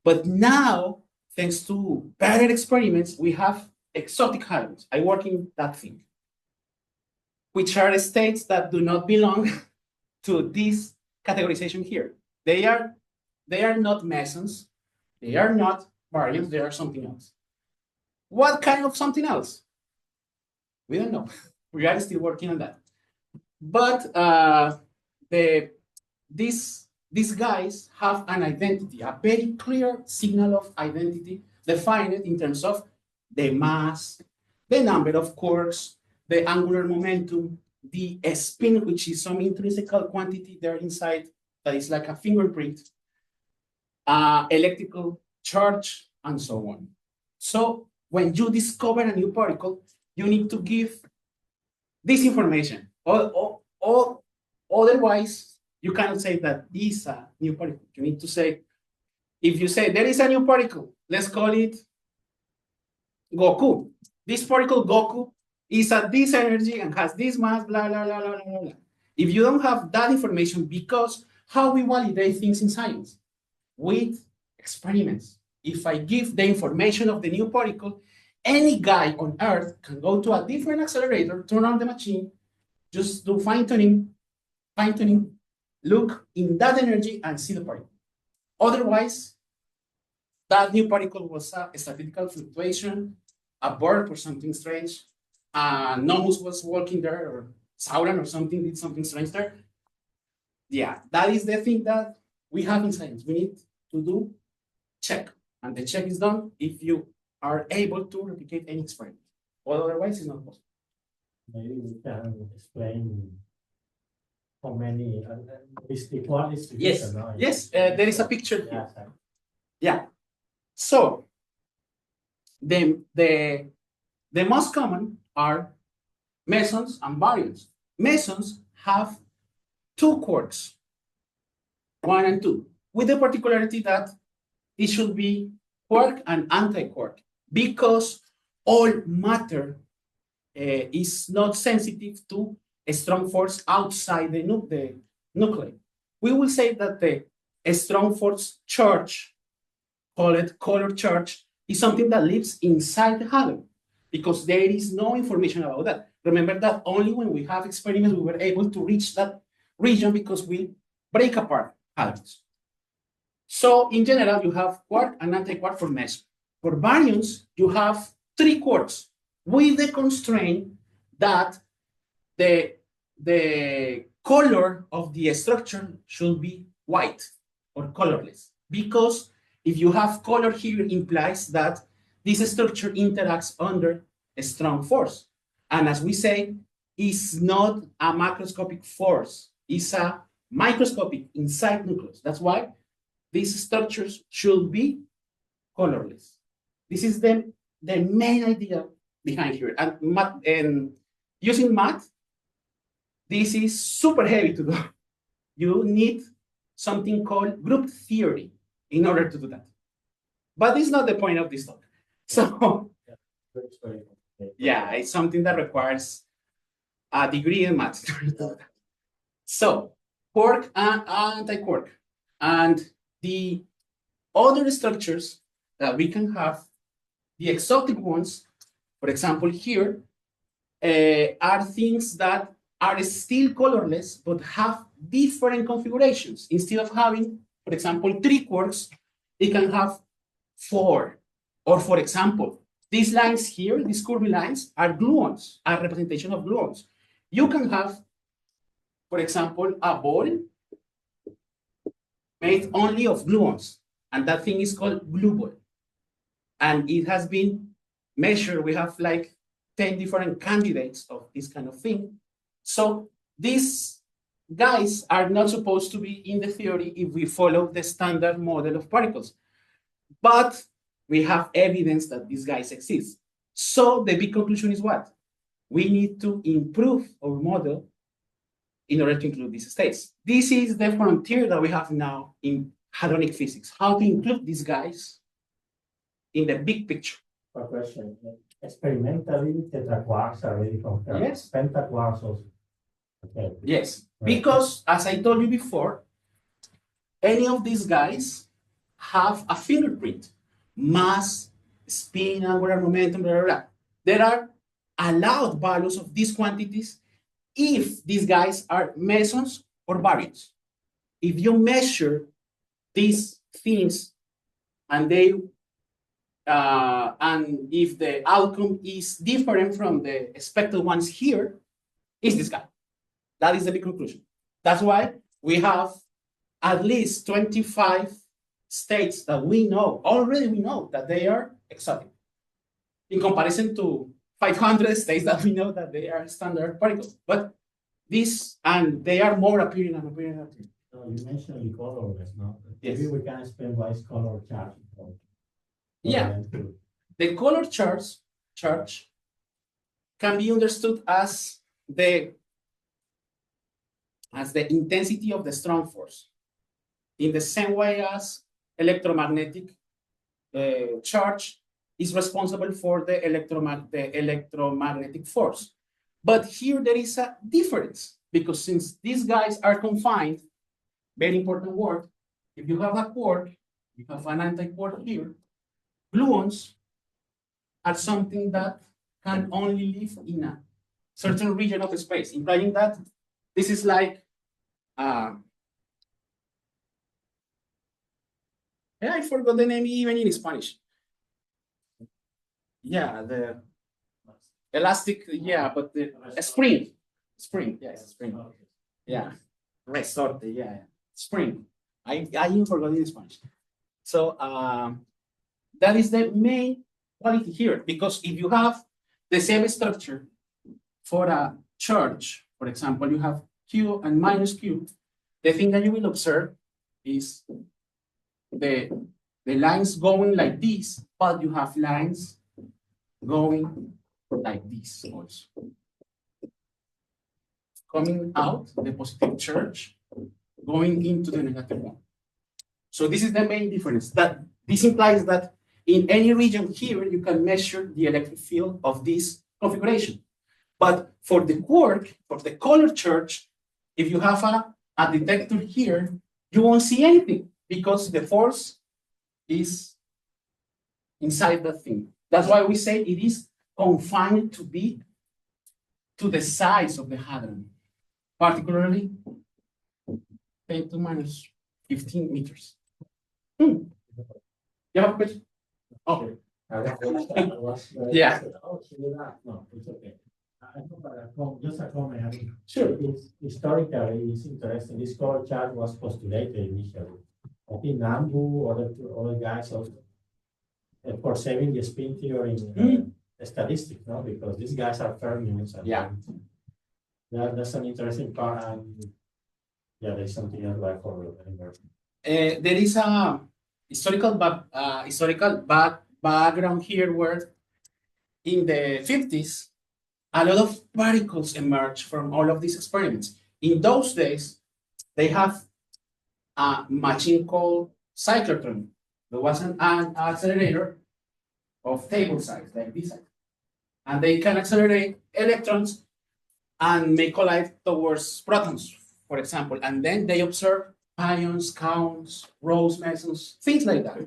But now, thanks to better experiments, we have exotic hadrons. I work in that thing, which are states that do not belong to this categorization here. They are not mesons. They are not baryons. They are something else. What kind of something else? We don't know. We are still working on that. But these guys have an identity, a very clear signal of identity defined in terms of the mass, the number of quarks, the angular momentum, the spin, which is some intrinsic quantity there inside that is like a fingerprint, electrical charge, and so on. So when you discover a new particle, you need to give this information. Otherwise, you cannot say that this is a new particle. You need to say, if you say there is a new particle, let's call it Goku. This particle Goku is at this energy and has this mass, blah, blah, blah, blah, blah, blah. If you don't have that information, because how we validate things in science? With experiments. If I give the information of the new particle, any guy on Earth can go to a different accelerator, turn on the machine, just do fine-tuning, look in that energy and see the particle. Otherwise, that new particle was a statistical fluctuation, a burp or something strange. Nomus was walking there, or Sauron or something did something strange there. Yeah, that is the thing that we have in science. We need to do check, and the check is done if you are able to replicate any experiment. Otherwise, it's not possible. Maybe we can explain how many is the quantity. Yes, yes, there is a picture here. Yes. Yeah. So the most common are mesons and baryons. Mesons have two quarks, 1 and 2, with the particularity that it should be quark and anti-quark, because all matter is not sensitive to a strong force outside the nuclei. We will say that the strong force charge, call it color charge, is something that lives inside the hadron, because there is no information about that. Remember that only when we have experiments we were able to reach that region, because we break apart hadrons. So in general, you have quark and anti-quark for meson. For baryons, you have 3 quarks, with the constraint that the color of the structure should be white or colorless, because if you have color here, implies that this structure interacts under a strong force. And as we say, it's not a macroscopic force, it's a microscopic inside nucleus. That's why these structures should be colorless. This is the main idea behind here. And using math, this is super heavy to do. You need something called group theory in order to do that. But it's not the point of this talk. So yeah, it's something that requires a degree in math. So quark and anti-quark. And the other structures that we can have, the exotic ones, for example, here, are things that are still colorless, but have different configurations. Instead of having, for example, 3 quarks, it can have 4. Or for example, these lines here, these curvy lines, are gluons, are representation of gluons. You can have, for example, a ball made only of gluons, and that thing is called glue ball. And it has been measured. We have like 10 different candidates of this kind of thing. So these guys are not supposed to be in the theory if we follow the standard model of particles. But we have evidence that these guys exist. So the big conclusion is what? We need to improve our model in order to include these states. This is the frontier that we have now in hadronic physics, how to include these guys in the big picture. A question. Experimentally, tetraquarks are already confirmed. Yes. Pentaquarks also. Okay. Yes, Right. because as I told you before, any of these guys have a fingerprint, mass, spin, angular momentum, blah, blah, blah. There are allowed values of these quantities if these guys are mesons or baryons. If you measure these things and they and if the outcome is different from the expected ones here, is this guy. That is the big conclusion. That's why we have at least 25 states that we know, already we know that they are exotic. In comparison to 500 states that we know that they are standard particles. But this, and they are more appearing and appearing and appearing. So you mentioned the colorless, no? Yes. Maybe we can explain why it's color charge. Yeah. The color charge can be understood as the intensity of the strong force, in the same way as electromagnetic charge is responsible for the electromagnetic force. But here there is a difference, because since these guys are confined, very important word, if you have a quark, you have an anti-quark here, gluons are something that can only live in a certain region of space, implying that this is like yeah, I forgot the name even in Spanish. Yeah, the elastic, yeah, but the spring, yes, spring, yeah, resorte, yeah, spring. I even forgot in Spanish. So that is the main quality here, because if you have the same structure for a charge, for example, you have Q and minus Q, the thing that you will observe is the lines going like this, but you have lines going like this also. Coming out the positive charge, going into the negative one. So this is the main difference. That this implies that in any region here, you can measure the electric field of this configuration. But for the quark, for the color charge, if you have a detector here, you won't see anything because the force is inside that thing. That's why we say it is confined to be to the size of the hadron, particularly 10 to minus 15 meters. You have a question? Okay. Yeah. No, it's okay. Just a comment. I mean, Sure. Historically, it's interesting. This color charge was postulated initially. I think Nambu or other guys also for saving the spin theory in statistics, no? Because these guys are fermions. Yeah. That's an interesting part. And yeah, there's something else like for There is a historical background here where in the 50s, a lot of particles emerged from all of these experiments. In those days, they have a machine called cyclotron. There was an accelerator of table size, like this size. And they can accelerate electrons and may collide towards protons, for example. And then they observe pions, counts, rows, mesons, things like that.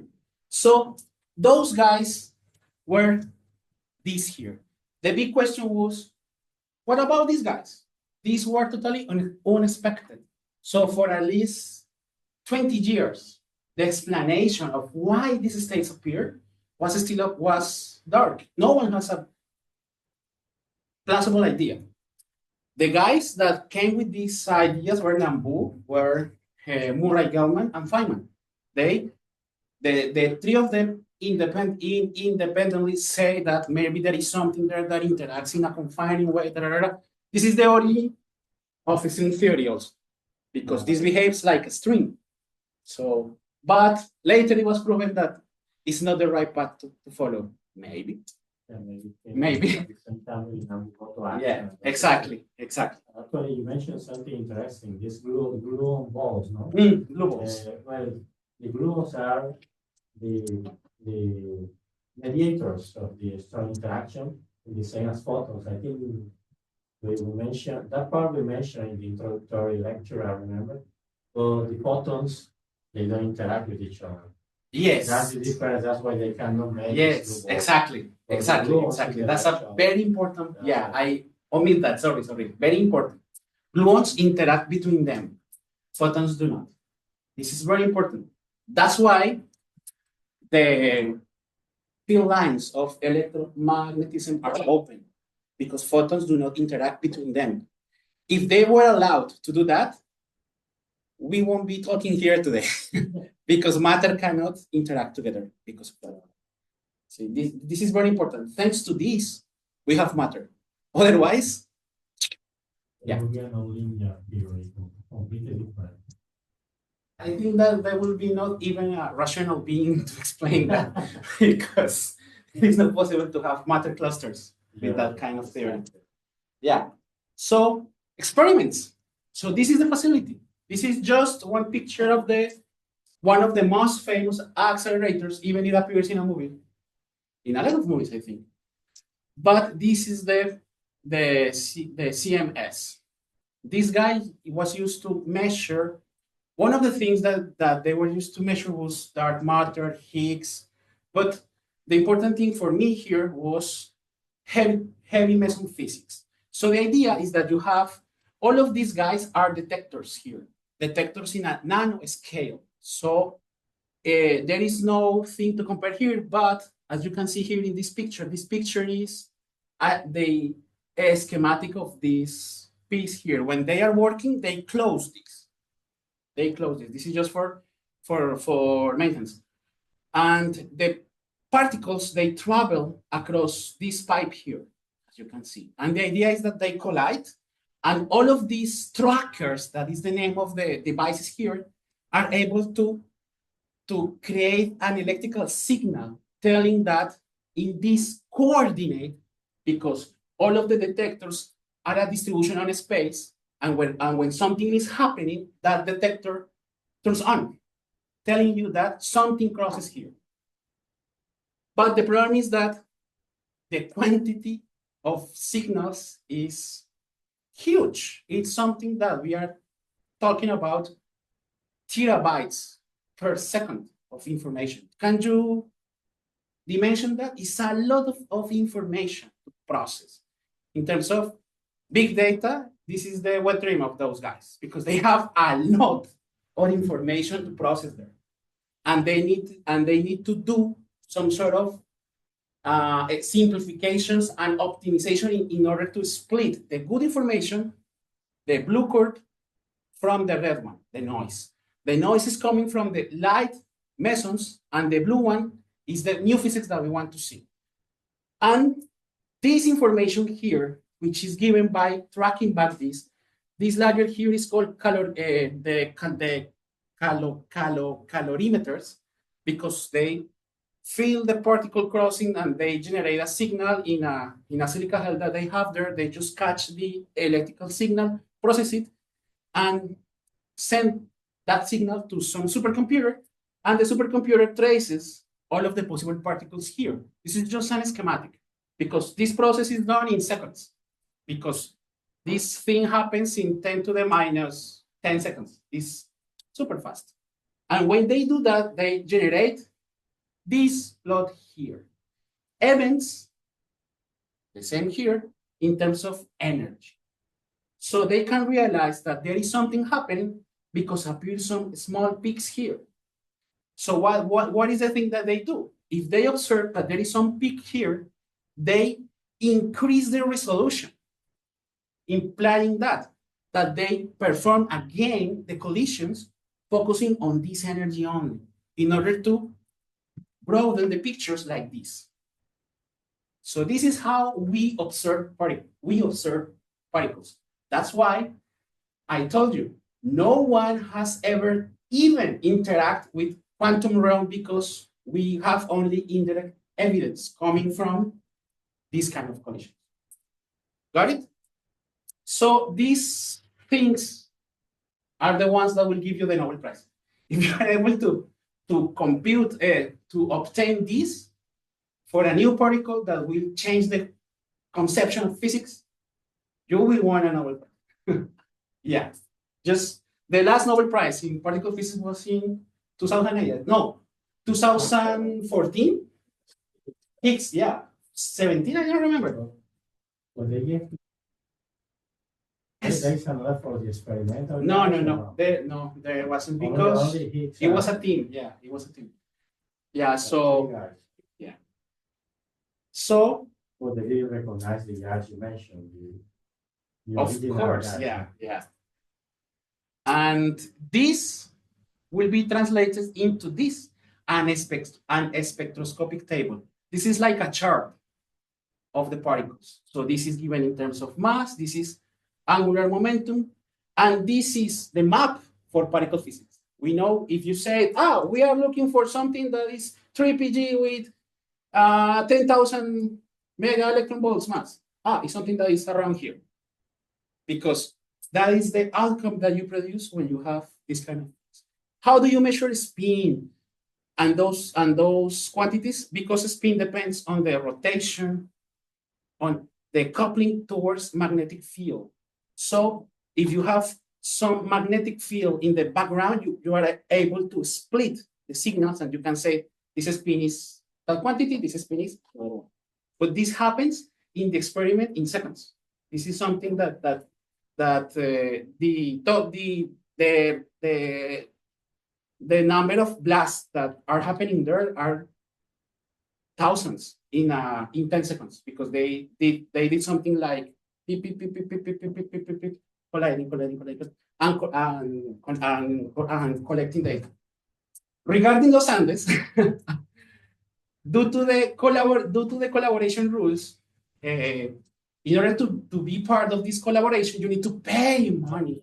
So those guys were these here. The big question was, what about these guys? These were totally unexpected. So for at least 20 years, the explanation of why these states appeared was dark. No one has a plausible idea. The guys that came with these ideas were Nambu, were Murray Gell-Mann, and Feynman. The three of them independently say that maybe there is something there that interacts in a confining way. This is the origin of a string theory also, because this behaves like a string. So, but later it was proven that it's not the right path to follow. Maybe. Yeah, Maybe. Yeah, exactly. Actually, you mentioned something interesting. This glue balls, no? Glue balls. Well, the glue balls are the mediators of the strong interaction in the same as photons. I think we mentioned that part we mentioned in the introductory lecture, I remember. But the photons, they don't interact with each other. Yes. That's the difference. That's why they cannot make. Yes, exactly. That's a very important. Yeah, I omit that. Sorry. Very important. Gluons interact between them. Photons do not. This is very important. That's why the field lines of electromagnetism are open, because photons do not interact between them. If they were allowed to do that, we won't be talking here today because matter cannot interact together because of that. See, this is very important. Thanks to this, we have matter. Otherwise, yeah. I think that there will be not even a rational being to explain that because it's not possible to have matter clusters with that kind of theory. Yeah. So experiments. So this is the facility. This is just one picture of one of the most famous accelerators, even it appears in a movie. In a lot of movies, I think. But this is the CMS. This guy was used to measure. One of the things that they were used to measure was dark matter, Higgs. But the important thing for me here was heavy meson physics. So the idea is that you have all of these guys are detectors here, detectors in a nano scale. So there is no thing to compare here, but as you can see here in this picture is the schematic of this piece here. When they are working, they close this. This is just for maintenance. And the particles, they travel across this pipe here, as you can see. And the idea is that they collide, and all of these trackers, that is the name of the devices here, are able to create an electrical signal telling that in this coordinate, because all of the detectors are a distribution on space, and when something is happening, that detector turns on, telling you that something crosses here. But the problem is that the quantity of signals is huge. It's something that we are talking about terabytes per second of information. Can you dimension that? It's a lot of information to process. In terms of big data, this is the wet dream of those guys because they have a lot of information to process there. And they need to do some sort of simplifications and optimization in order to split the good information, the blue curve, from the red one, the noise. The noise is coming from the light mesons, and the blue one is the new physics that we want to see. And this information here, which is given by tracking back this ladder here is called calorimeters, because they feel the particle crossing and they generate a signal in a silica gel that they have there. They just catch the electrical signal, process it, and send that signal to some supercomputer, and the supercomputer traces all of the possible particles here. This is just a schematic, because this process is done in seconds, because this thing happens in 10 to the minus 10 seconds. It's super fast. And when they do that, they generate this plot here. Events, the same here, in terms of energy. So they can realize that there is something happening because appear some small peaks here. So what is the thing that they do? If they observe that there is some peak here, they increase the resolution, implying that they perform again the collisions, focusing on this energy only, in order to broaden the pictures like this. So this is how we observe particles. That's why I told you, no one has ever even interact with quantum realm, because we have only indirect evidence coming from this kind of collision. Got it? So these things are the ones that will give you the Nobel Prize. If you are able to compute, to obtain this for a new particle that will change the conception of physics, you will win a Nobel Prize. Yeah, just the last Nobel Prize in particle physics was in 2008. No, 2014. Higgs, yeah, 17. I don't remember. Well, they gave. Yes. There is another for the experimental. No. There wasn't, because it was a team. Yeah, it was a team. Yeah, so yeah. So. Well, they didn't recognize the guys you mentioned. Of course, yeah. And this will be translated into this, an spectroscopic table. This is like a chart of the particles. So this is given in terms of mass, this is angular momentum, and this is the map for particle physics. We know if you say, we are looking for something that is 3 pg with 10,000 mega electron volts mass. It's something that is around here. Because that is the outcome that you produce when you have this kind of things. How do you measure spin and those quantities? Because spin depends on the rotation, on the coupling towards magnetic field. So if you have some magnetic field in the background, you are able to split the signals, and you can say this spin is that quantity, this spin is. But this happens in the experiment in seconds. This is something that the number of blasts that are happening there are thousands in 10 seconds, because they did something like beep, beep, beep, beep, beep, beep, beep, beep, beep, beep, beep, colliding, and collecting data. Regarding Los Andes, due to the collaboration rules, in order to be part of this collaboration, you need to pay money,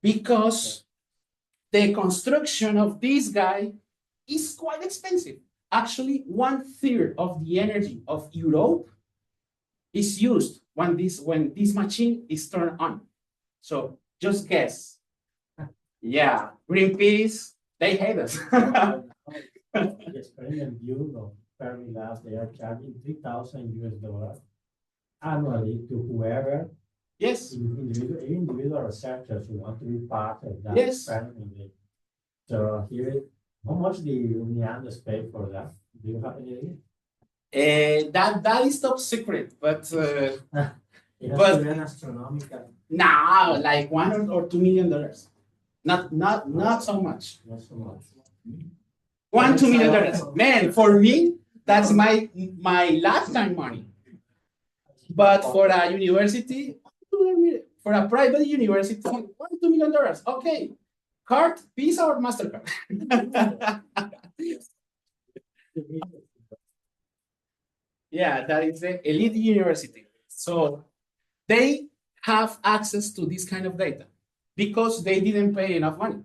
because the construction of this guy is quite expensive. Actually, 1/3 of the energy of Europe is used when this machine is turned on. So just guess. Yeah, Greenpeace, they hate us. The experiment view of Fermi Labs, they are charging $3,000 annually to whoever, Yes. individual researchers who want to be part of that Yes. experiment. So here, how much do Uniandes pay for that? Do you have any idea? That is top secret, but It has to be an astronomical. now like $1 or $2 million. Not so much. Not so much. $1 to $2 million. Man, for me, that's my lifetime money. But for a university, for a private university, $1 to $2 million. Okay. Card, Visa, or MasterCard? Yeah, that is the elite university. So they have access to this kind of data because they didn't pay enough money.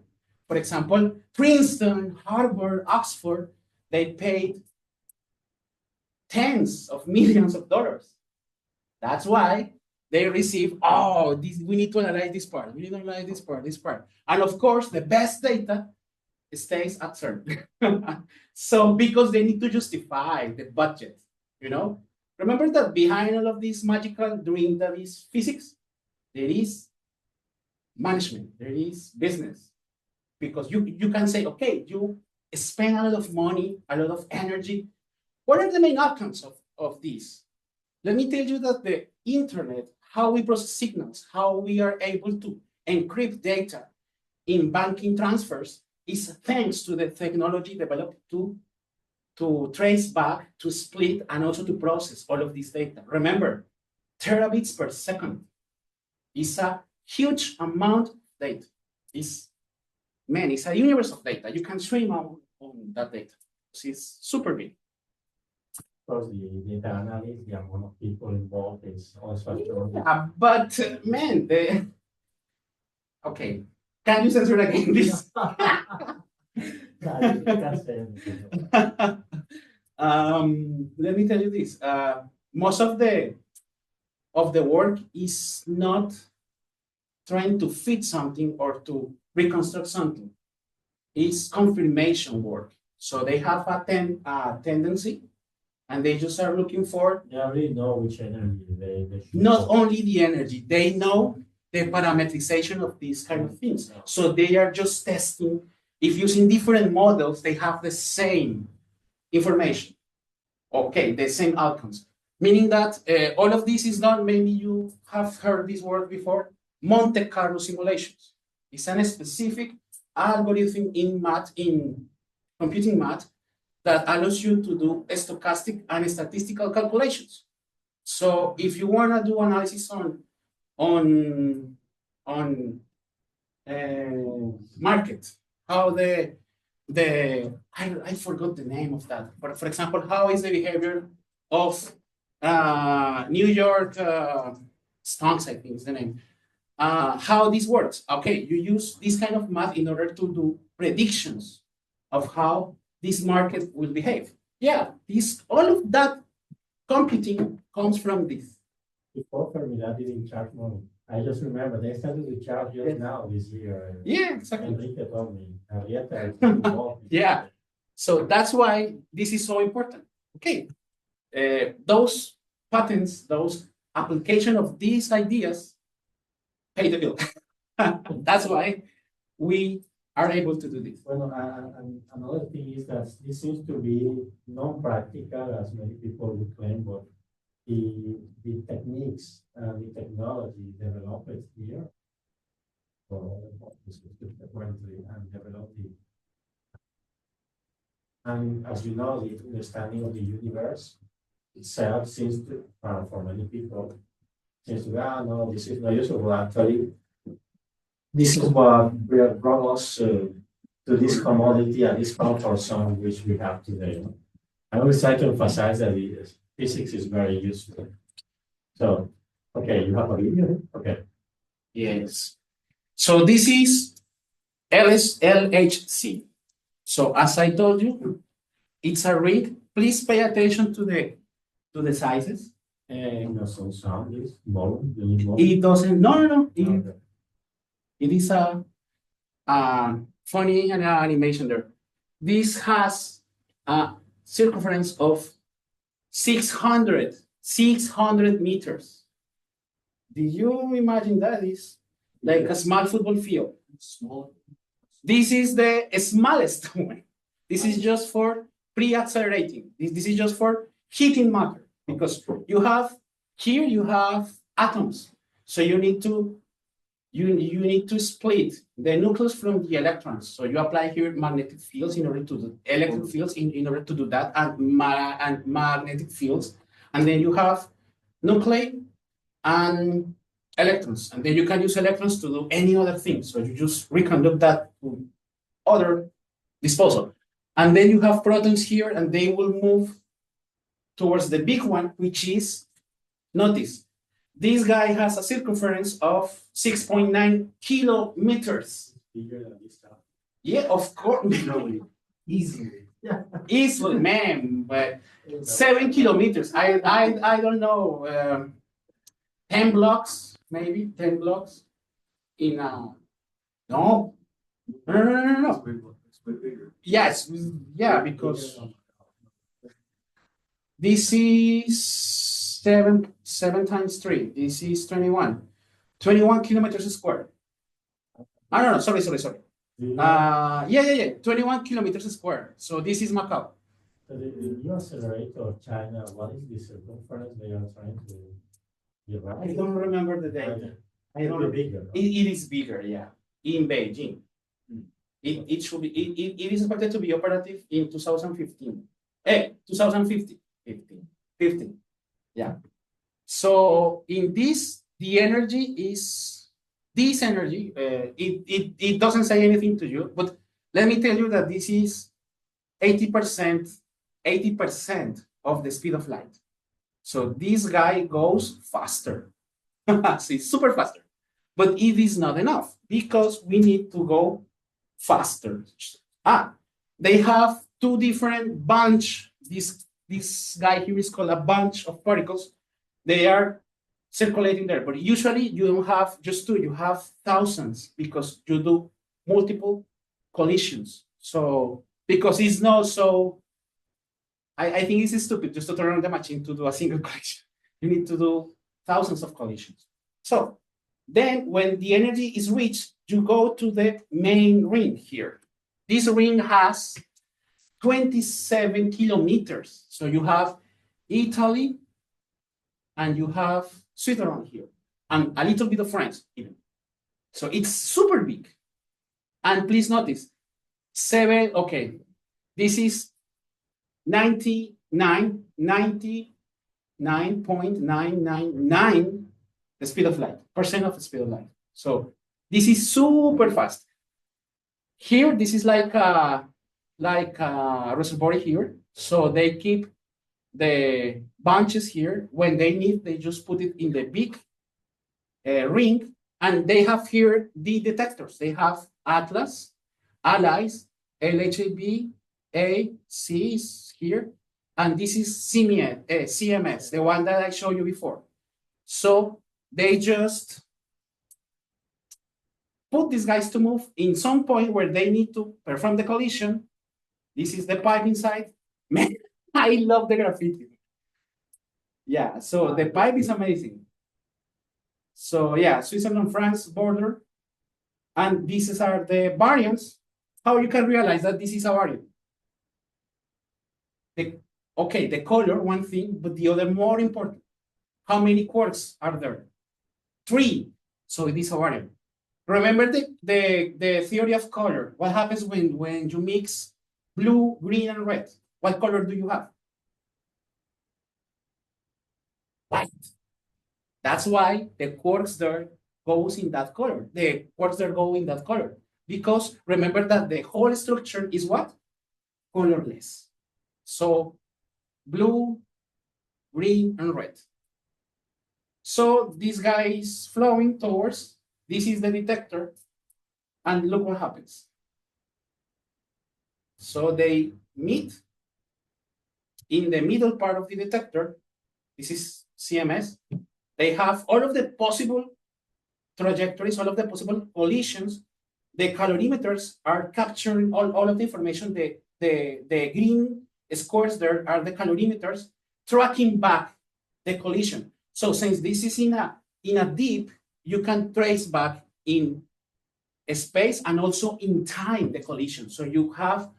For example, Princeton, Harvard, Oxford, they paid tens of millions of dollars. That's why they receive, oh, this, we need to analyze this part, we need to analyze this part, this part. And of course, the best data stays at CERN. So because they need to justify the budget, you know? Remember that behind all of this magical doing that is physics, there is management, there is business. Because you can say, okay, you spend a lot of money, a lot of energy. What are the main outcomes of this? Let me tell you that the internet, how we process signals, how we are able to encrypt data in banking transfers is thanks to the technology developed to trace back, to split, and also to process all of this data. Remember, terabits per second is a huge amount of data. It's a universe of data. You can stream on that data. It's super big. Of course, the data analysis, the amount of people involved is also. Yeah, but man, okay. Can you censor again, please? Let me tell you this. Most of the work is not trying to fit something or to reconstruct something. It's confirmation work. So they have a tendency, and they just are looking for. They already know which energy they should. Not only the energy, they know the parameterization of these kind of things. So they are just testing. If using different models, they have the same information. Okay, the same outcomes. Meaning that all of this is done, maybe you have heard this word before, Monte Carlo simulations. It's a specific algorithm in math, in computing math, that allows you to do stochastic and statistical calculations. So if you want to do analysis on market, how I forgot the name of that. But for example, how is the behavior of New York stocks, I think is the name. How this works. Okay, you use this kind of math in order to do predictions of how this market will behave. Yeah, all of that computing comes from this. Before Fermilab didn't charge money. I just remember they started to charge just now this year. Yeah, exactly. Enrique told me. Yeah, so that's why this is so important. Okay, those patents, those application of these ideas pay the bill. That's why we are able to do this. Well, and another thing is that this seems to be non-practical, as many people would claim, but the techniques and the technology developed here for frequently and developed it. And as you know, the understanding of the universe itself seems to, for many people, seems to be, no, this is not useful. But actually, this is what brought us to this commodity and this comfort zone which we have today. I always try to emphasize that physics is very useful. So, okay, you have a video? Okay. Yes. So this is LHC. So as I told you, it's a ring. Please pay attention to the sizes. It doesn't sound this volume. It doesn't. No. Okay. It is a funny animation there. This has a circumference of 600 meters. Did you imagine that is like a small football field? Small. This is the smallest one. This is just for pre-accelerating. This is just for heating matter, because you have atoms. So you need to split the nucleus from the electrons. So you apply here magnetic fields in order to do electric fields in order to do that, and magnetic fields. And then you have nuclei and electrons. And then you can use electrons to do any other thing. So you just reconduct that to other disposal. And then you have protons here, and they will move towards the big one, which is, notice, this guy has a circumference of 6.9 kilometers. Bigger than this stuff. Yeah, of course. Easily. Easily, man. But 7 kilometers. I don't know. 10 blocks, maybe 10 blocks in a, no, no. It's way bigger. Yes, yeah, because this is 7 times 3. This is 21. 21 kilometers square. I don't know, sorry. Yeah. 21 kilometers square. So this is Macau. The new accelerator of China, what is the circumference they are trying to derive? I don't remember the date. I don't. Bigger. No? It is bigger, yeah, in Beijing. It should be. It is expected to be operative in 2015. 2050. 15. Yeah. So in this, the energy is this energy. It doesn't say anything to you, but let me tell you that this is 80% of the speed of light. So this guy goes faster. It's super faster. But it is not enough because we need to go faster. They have two different bunch. This guy here is called a bunch of particles. They are circulating there, but usually you don't have just two, you have thousands because you do multiple collisions. So because it's not so, I think it's stupid just to turn on the machine to do a single collision. You need to do thousands of collisions. So then when the energy is reached, you go to the main ring here. This ring has 27 kilometers. So you have Italy and you have Switzerland here and a little bit of France even. So it's super big. And please notice, this is 99.999 the speed of light, percent of the speed of light. So this is super fast. Here, this is like a reservoir here. So they keep the bunches here. When they need, they just put it in the big ring. And they have here the detectors. They have Atlas, Allies, LHAB, AC is here. And this is CMS, the one that I showed you before. So they just put these guys to move in some point where they need to perform the collision. This is the pipe inside. Man, I love the graffiti. Yeah, so the pipe is amazing. So yeah, Switzerland-France border. And these are the variants. How you can realize that this is a variant? The color, one thing, but the other more important. How many quarks are there? 3. So it is a variant. Remember the theory of color. What happens when you mix blue, green, and red? What color do you have? White. That's why the quarks there goes in that color. The quarks there go in that color. Because remember that the whole structure is what? Colorless. So blue, green, and red. So this guy is flowing towards, this is the detector, and look what happens. So they meet in the middle part of the detector. This is CMS. They have all of the possible trajectories, all of the possible collisions. The calorimeters are capturing all of the information. The green squares there are the calorimeters tracking back the collision. So since this is in a deep, you can trace back in space and also in time the collision. So you have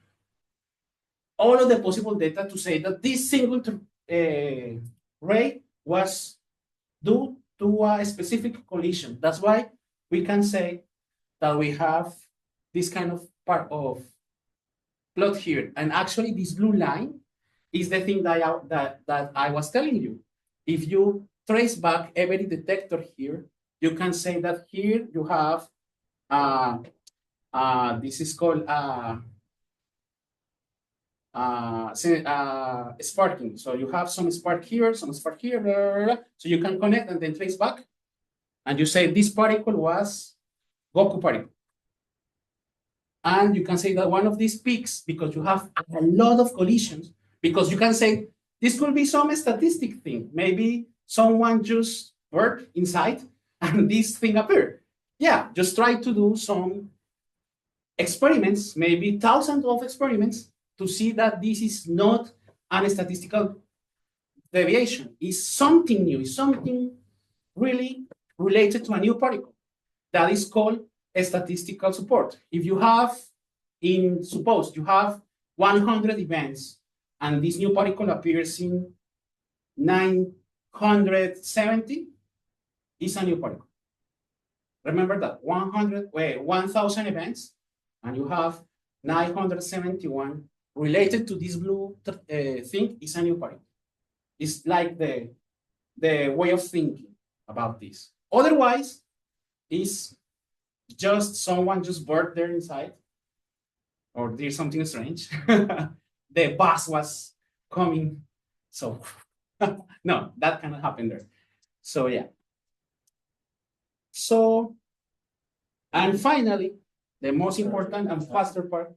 all of the possible data to say that this single ray was due to a specific collision. That's why we can say that we have this kind of part of plot here. And actually this blue line is the thing that I was telling you. If you trace back every detector here, you can say that here you have, this is called sparking. So you have some spark here, some spark here, blah, blah, blah. So you can connect and then trace back. And you say this particle was Goku particle. And you can say that one of these peaks, because you have a lot of collisions, because you can say this could be some statistic thing. Maybe someone just bird inside, and this thing appeared. Yeah, just try to do some experiments, maybe thousands of experiments, to see that this is not a statistical deviation. It's something new, it's something really related to a new particle. That is called a statistical support. If you have, suppose you have 100 events, and this new particle appears in 970, it's a new particle. Remember that 1,000 events, and you have 971 related to this blue thing, is a new particle. It's like the way of thinking about this. Otherwise, it's just someone just birthed there inside, or there's something strange. The bus was coming, so no, that cannot happen there. So yeah. So, and finally, the most important and faster part.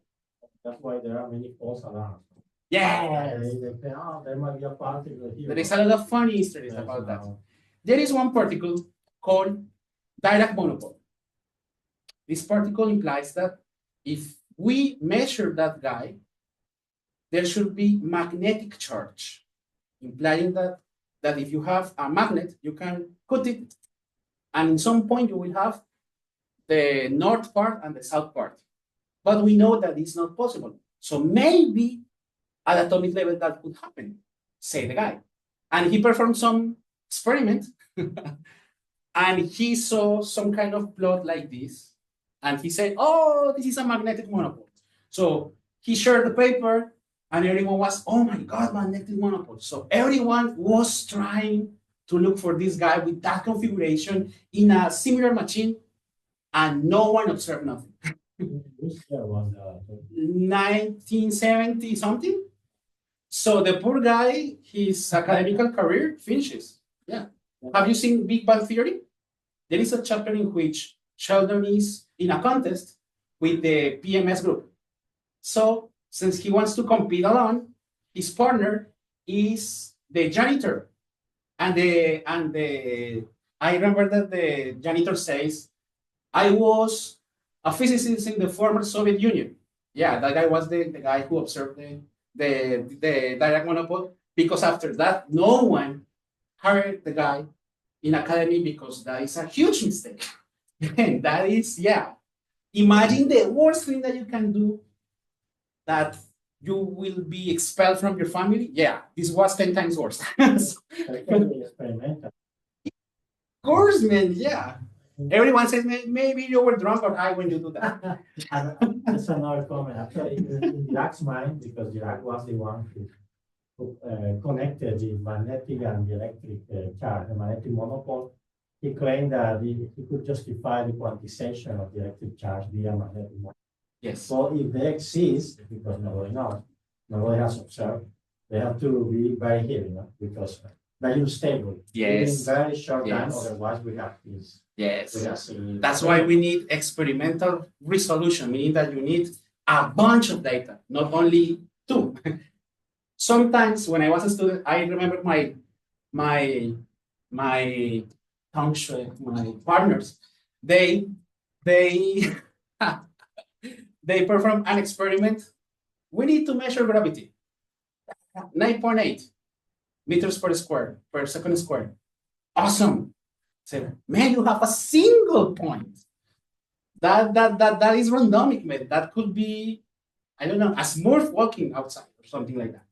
That's why there are many false alarms. Yeah, They say, oh, there might be a particle here. there is a lot of funny stories There's about that. no- There is one particle called Dirac monopole. This particle implies that if we measure that guy, there should be magnetic charge, implying that if you have a magnet, you can cut it, and in some point you will have the north part and the south part. But we know that it's not possible. So maybe at atomic level that could happen, say the guy. And he performed some experiment and he saw some kind of plot like this. And he said, oh, this is a magnetic monopole. So he shared the paper and everyone was, oh my God, magnetic monopole. So everyone was trying to look for this guy with that configuration in a similar machine, and no one observed nothing. Which year was 1970 something. So the poor guy, his academical career finishes. Yeah. Have you seen Big Bang Theory? There is a chapter in which Sheldon is in a contest with the PMS group. So since he wants to compete alone, his partner is the janitor. And I remember that the janitor says, I was a physicist in the former Soviet Union. Yeah, that guy was the guy who observed the Dirac monopole, because after that, no one hired the guy in academy because that is a huge mistake. And that is, yeah. Imagine the worst thing that you can do, that you will be expelled from your family. Yeah, this was 10 times worse. experimental? Of course, man, yeah. Everyone says maybe you were drunk or high when you do that. And that's another comment. Actually, in Dirac's mind, because Dirac was the one who connected the magnetic and the electric charge, the magnetic monopole, he claimed that he could justify the quantization of the electric charge via magnetic monopole. Yes. So if they exist, because nobody knows, nobody has observed, they have to be very heavy, because they're unstable. Yes. In very short time, Yes. otherwise we have this. Yes. We have seen. That's why we need experimental resolution, meaning that you need a bunch of data, not only two. Sometimes when I was a student, I remember my partners, they they perform an experiment. We need to measure gravity. 9.8 meters per second squared. Awesome. Say, man, you have a single point. That is randomic, man. That could be, I don't know, a Smurf walking outside or something like that.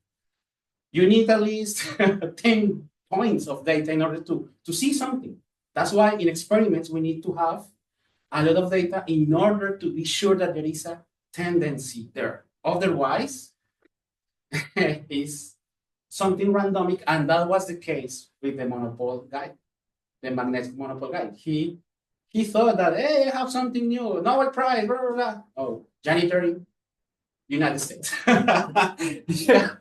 You need at least 10 points of data in order to see something. That's why in experiments, we need to have a lot of data in order to be sure that there is a tendency there. Otherwise, it's something randomic, and that was the case with the monopole guy, the magnetic monopole guy. He thought that, hey, I have something new, Nobel Prize, blah, blah, blah. Oh, janitor, United States. Yeah.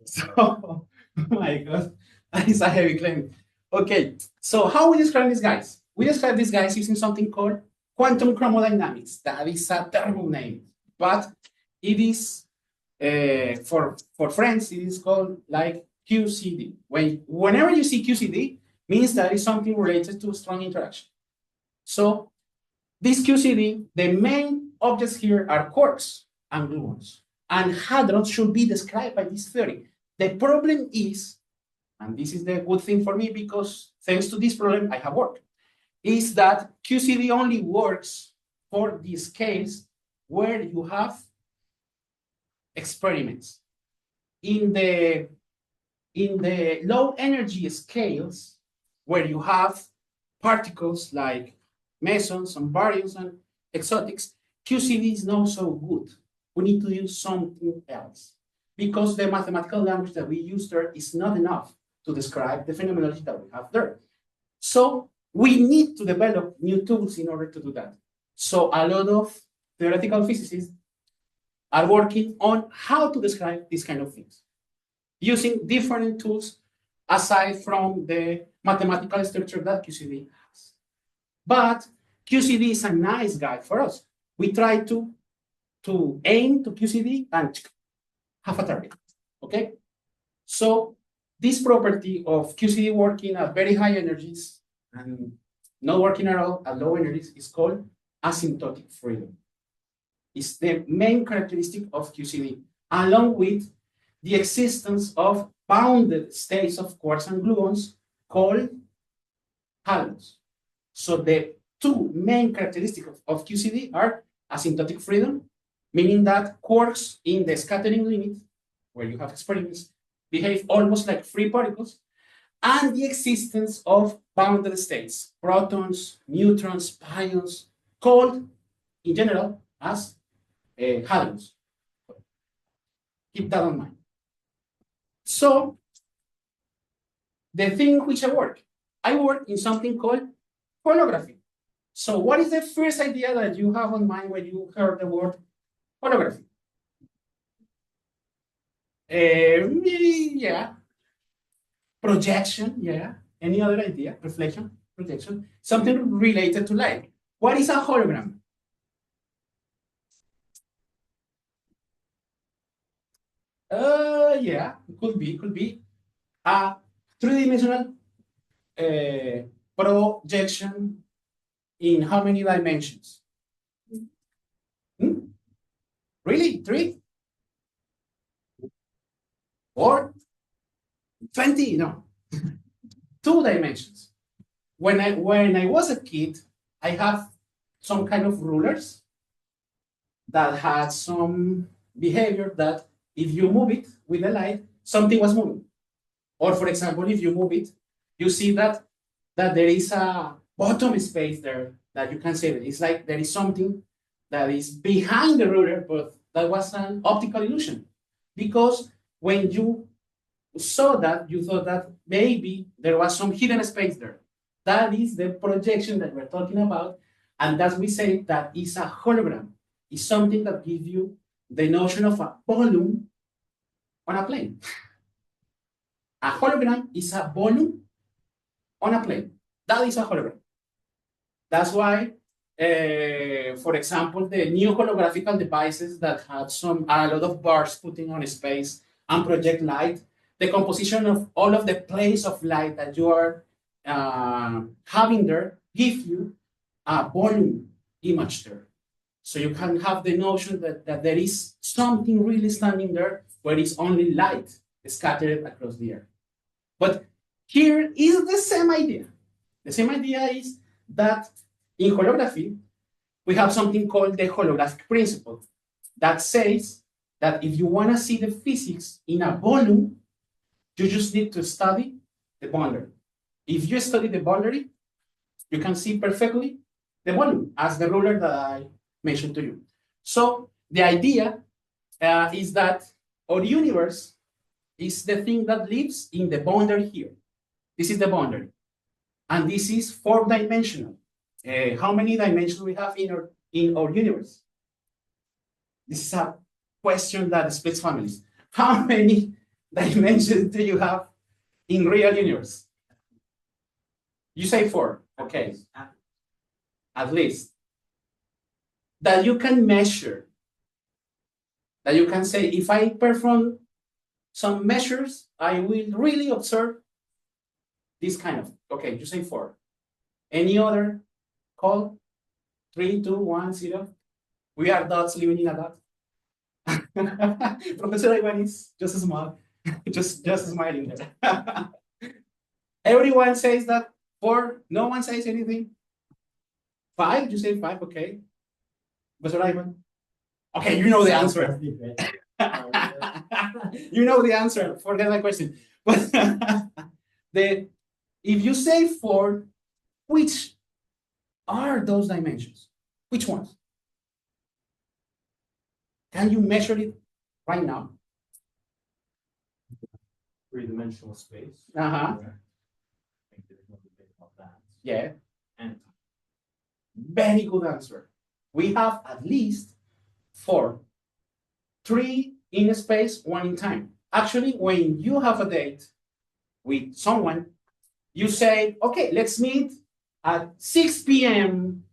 So, oh my God, that is a heavy claim. Okay, so how we describe these guys? We describe these guys using something called quantum chromodynamics. That is a terrible name, but it is, for friends, it is called like QCD. Whenever you see QCD, means that it's something related to strong interaction. So this QCD, the main objects here are quarks and gluons, and hadrons should be described by this theory. The problem is, and this is the good thing for me because thanks to this problem I have worked, is that QCD only works for the scales where you have experiments. In the low energy scales, where you have particles like mesons and baryons and exotics, QCD is not so good. We need to use something else because the mathematical language that we use there is not enough to describe the phenomenology that we have there. So we need to develop new tools in order to do that. So a lot of theoretical physicists are working on how to describe these kind of things using different tools aside from the mathematical structure that QCD has. But QCD is a nice guide for us. We try to aim to QCD and have a target, okay? So this property of QCD working at very high energies and not working at all at low energies is called asymptotic freedom. It's the main characteristic of QCD, along with the existence of bounded states of quarks and gluons called hadrons. So the two main characteristics of QCD are asymptotic freedom, meaning that quarks in the scattering limit, where you have experiments, behave almost like free particles, and the existence of bounded states, protons, neutrons, pions, called in general as hadrons. Keep that in mind. So the thing which I work in something called holography. So what is the first idea that you have on mind when you heard the word holography? Yeah. Projection, yeah. Any other idea? Reflection, projection, something related to light. What is a hologram? Yeah, could be a three-dimensional projection in how many dimensions? Really? 3? Or 20? No. 2 dimensions. When I was a kid, I have some kind of rulers that had some behavior that if you move it with the light, something was moving. Or for example, if you move it, you see that there is a bottom space there that you can see it. It's like there is something that is behind the ruler, but that was an optical illusion. Because when you saw that, you thought that maybe there was some hidden space there. That is the projection that we're talking about. And as we say, that is a hologram. It's something that gives you the notion of a volume on a plane. A hologram is a volume on a plane. That is a hologram. That's why, for example, the new holographical devices that have a lot of bars putting on space and project light, the composition of all of the planes of light that you are having there give you a volume image there. So you can have the notion that there is something really standing there where it's only light scattered across the air. But here is the same idea. The same idea is that in holography, we have something called the holographic principle that says that if you want to see the physics in a volume, you just need to study the boundary. If you study the boundary, you can see perfectly the volume as the ruler that I mentioned to you. So the idea is that our universe is the thing that lives in the boundary here. This is the boundary. And this is 4-dimensional. How many dimensions we have in our universe? This is a question that splits families. How many dimensions do you have in real universe? You say 4. Okay. At least. That you can measure. That you can say, if I perform some measures, I will really observe this kind of, okay, you say 4. Any other call? 3, 2, 1, 0. We are dots living in a dot. Professor Ivan is just a smile, just smiling there. Everyone says that 4. No one says anything. 5. You say 5. Okay. Professor Ivan. Okay, you know the answer. You know the answer. Forget my question. But if you say 4, which are those dimensions? Which ones? Can you measure it right now? 3-dimensional space. Uh-huh. I think there's no debate about that. Yeah. And Very good answer. We have at least 4. 3 in space, 1 in time. Actually, when you have a date with someone, you say, okay, let's meet at 6 p.m.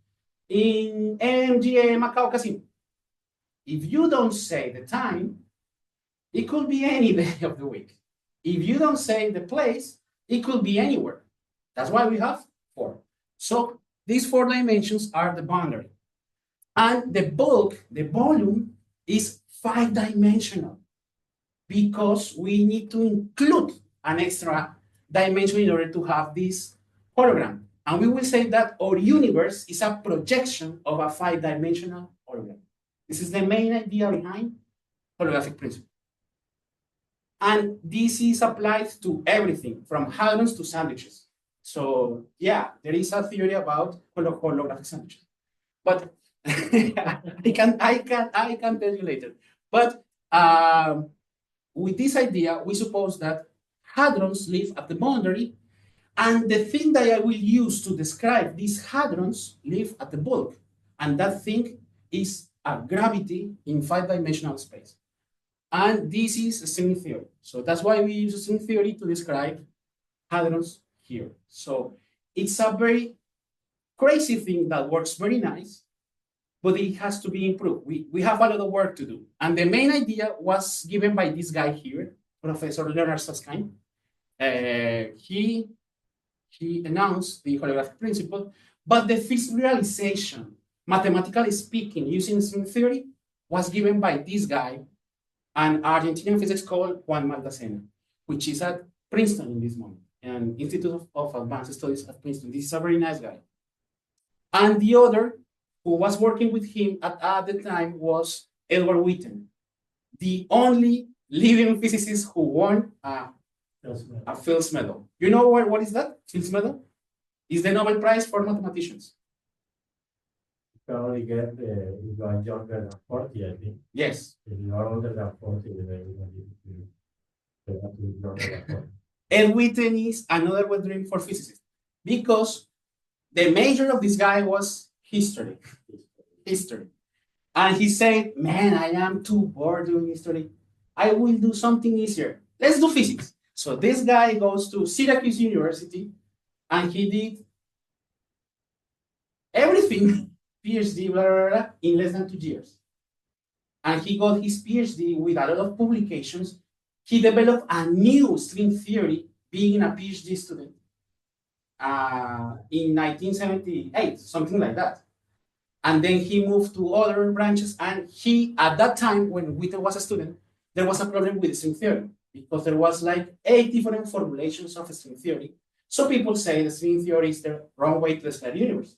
in MGA Macau Casino. If you don't say the time, it could be any day of the week. If you don't say the place, it could be anywhere. That's why we have 4. So these 4 dimensions are the boundary. And the bulk, the volume, is 5-dimensional because we need to include an extra dimension in order to have this hologram. And we will say that our universe is a projection of a 5-dimensional hologram. This is the main idea behind holographic principle. And this is applied to everything from hadrons to sandwiches. So yeah, there is a theory about holographic sandwiches. But I can tell you later. But with this idea, we suppose that hadrons live at the boundary, and the thing that I will use to describe these hadrons live at the bulk, and that thing is a gravity in 5-dimensional space. And this is a string theory. So that's why we use a string theory to describe hadrons here. So it's a very crazy thing that works very nice, but it has to be improved. We have a lot of work to do. And the main idea was given by this guy here, Professor Leonard Susskind. He announced the holographic principle, but the first realization, mathematically speaking, using string theory, was given by this guy, an Argentinian physicist called Juan Maldacena, which is at Princeton in this moment, an Institute of Advanced Studies at Princeton. This is a very nice guy. And the other who was working with him at the time was Edward Witten, the only living physicist who won a Fields Medal. You know what is that? Fields Medal? It's the Nobel Prize for mathematicians. You can only get if you are younger than 40, I think. Yes. If you are older than 40, then you have to be younger than 40. Ed Witten is another wet dream for physicists because the major of this guy was history. And he said, man, I am too bored doing history. I will do something easier. Let's do physics. So this guy goes to Syracuse University and he did everything, PhD, blah, blah, blah, in less than 2 years. And he got his PhD with a lot of publications. He developed a new string theory being a PhD student in 1978, something like that. And then he moved to other branches. And he, at that time, when Witten was a student, there was a problem with string theory because there was like 8 different formulations of string theory. So people say the string theory is the wrong way to describe the universe.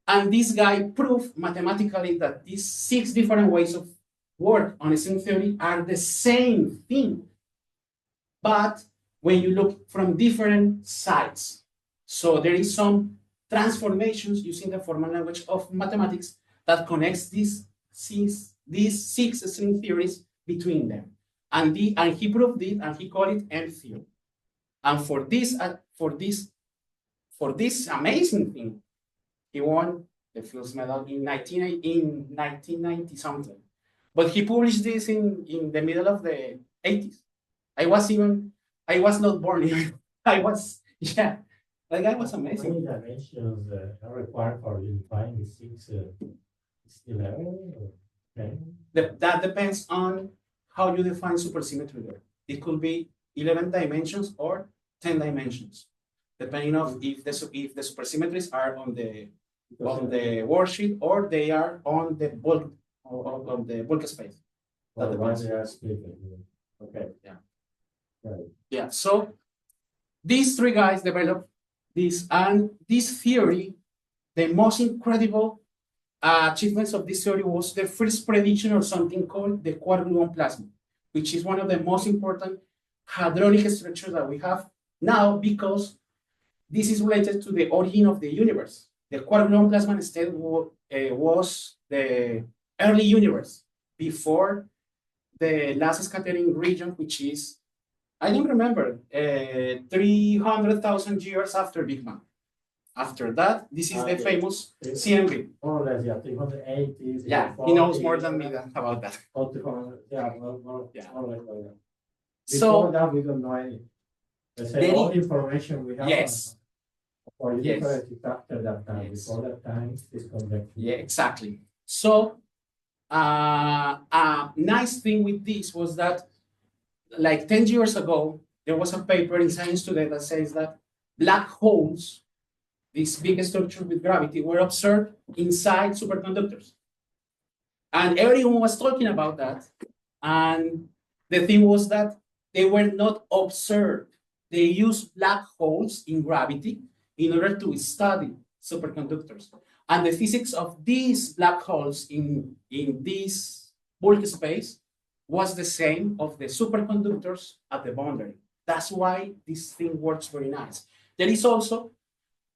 And this guy proved mathematically that these 6 different ways of work on string theory are the same thing. But when you look from different sides, so there is some transformations using the formal language of mathematics that connects these 6 string theories between them. And he proved it, and he called it M theory. And for this amazing thing, he won the Fields Medal in 1990 something. But he published this in the middle of the 80s. I was not born yet. Yeah. That guy was amazing. How many dimensions are required for unifying the 6? 11 or 10? That depends on how you define supersymmetry there. It could be 11 dimensions or 10 dimensions. depending on if the supersymmetries are on the worksheet or they are on the bulk on the bulk space. Well, once they are speaking. Okay. Yeah. Right. Yeah. So these three guys developed this, and this theory, the most incredible achievements of this theory was the first prediction of something called the quark-gluon plasma, which is one of the most important hadronic structures that we have now, because this is related to the origin of the universe. The quark-gluon plasma instead was the early universe before the last scattering region, which is, I don't remember, 300,000 years after Big Bang. After that, this is the famous CMB. More or less, yeah, 380. Yeah, he knows more than me about that. Yeah, more Yeah. or less like that. So Before that, we don't know any. Let's say Very- all the information we have. Yes. For Yes. universe is after that time. Yes. Before that time, it's convection. yeah, exactly. So a nice thing with this was that, like 10 years ago, there was a paper in Science Today that says that black holes, these big structures with gravity, were observed inside superconductors. And everyone was talking about that. And the thing was that they were not observed. They used black holes in gravity in order to study superconductors. And the physics of these black holes in this bulk space was the same of the superconductors at the boundary. That's why this thing works very nice. There is also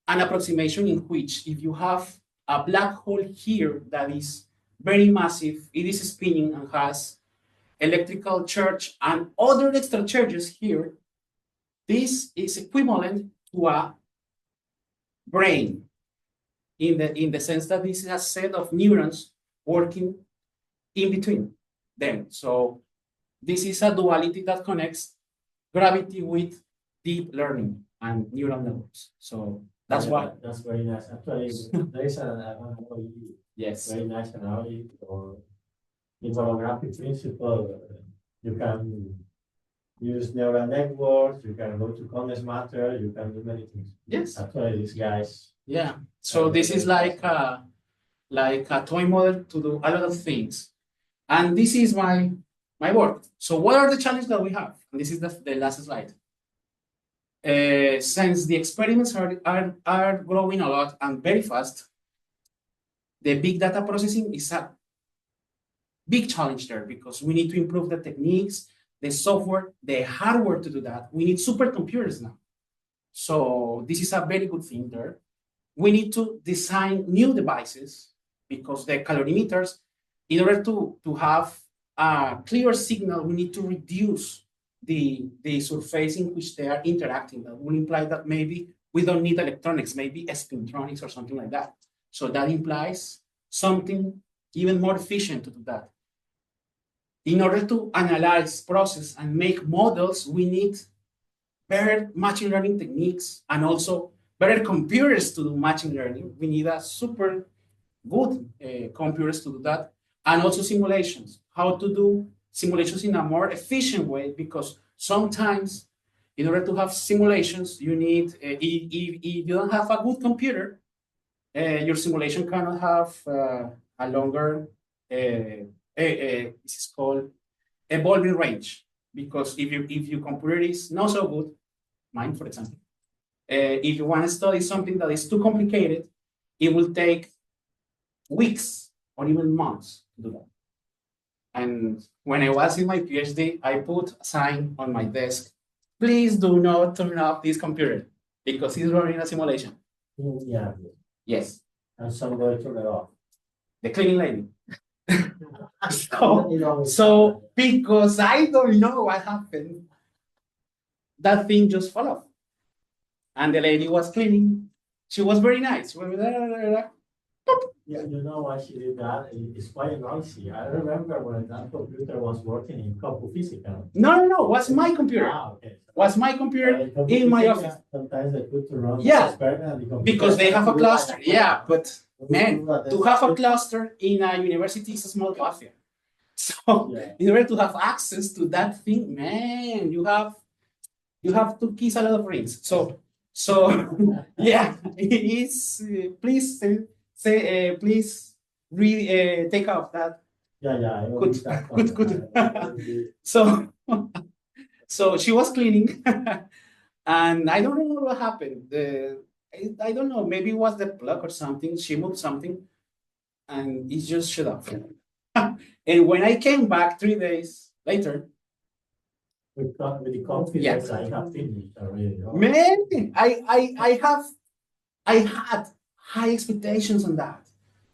an approximation in which, if you have a black hole here that is very massive, it is spinning and has electrical charge and other extra charges here, this is equivalent to a brain, in the sense that this is a set of neurons working in between them. So this is a duality that connects gravity with deep learning and neural networks. So that's Yeah, why. That's very nice. Actually, there is an analogy, Yes. very nice analogy for the holographic principle. You can use neural networks, you can go to condensed matter, you can do many things. Yes. Actually, these guys. Yeah. So this is like a toy model to do a lot of things. And this is my work. So what are the challenges that we have? And this is the last slide. Since the experiments are growing a lot and very fast, the big data processing is a big challenge there, because we need to improve the techniques, the software, the hardware to do that. We need supercomputers now. So this is a very good thing there. We need to design new devices, because the calorimeters, in order to have a clear signal, we need to reduce the surface in which they are interacting. That will imply that maybe we don't need electronics, maybe spintronics or something like that. So that implies something even more efficient to do that. In order to analyze, process, and make models, we need better machine learning techniques and also better computers to do machine learning. We need a super good computers to do that, and also simulations. How to do simulations in a more efficient way, because sometimes in order to have simulations, you need, if you don't have a good computer, your simulation cannot have a longer, this is called evolving range, because if your computer is not so good, mine for example, if you want to study something that is too complicated, it will take weeks or even months to do that. And when I was in my PhD, I put a sign on my desk, please do not turn off this computer, because it's running a simulation. Yeah. Yes, And somebody turn it off. the cleaning lady. So because I don't know what happened, that thing just fell off. And the lady was cleaning. She was very nice. She went, Yeah, you know why she did that? It's quite noisy. I remember when that computer was working in Couple Physical. No, was my computer. Okay. Was my computer in my office. Sometimes they put to run Yeah, the experiment, the computer because they have a has to do cluster. like- Yeah, but man, to have a Yeah. cluster in a university is a small mafia. So in order to have access to that thing, man, you have to kiss a lot of rings. So So yeah, it's please please read take off that. Yeah, I will Good, read that good, one. good. So so she was cleaning, and I don't know what happened. I don't know. Maybe it was the plug or something. She moved something, and it just shut off. And when I came back 3 days later, With the confidence I have finished already. Oh, man, I had high expectations on that.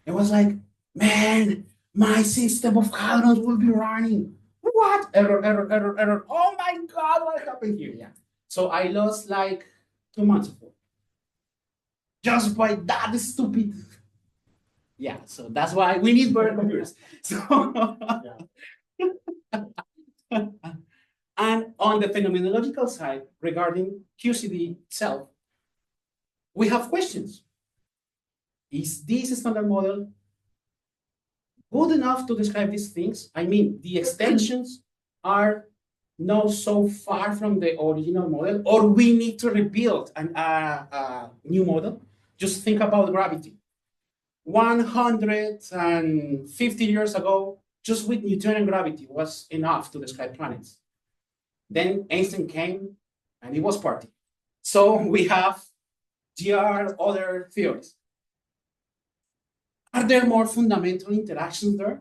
It was like, man, my system of hadrons will be running. What? Error. Oh my God, what happened here? Yeah. So I lost like 2 months of work just by that stupid. Yeah. So that's why we need better computers. So, and on the phenomenological side, regarding QCD itself, we have questions. Is this standard model good enough to describe these things? I mean, the extensions are not so far from the original model, or we need to rebuild a new model. Just think about gravity. 150 years ago, just with Newtonian gravity was enough to describe planets. Then Einstein came and it was party. So we have other theories. Are there more fundamental interactions there?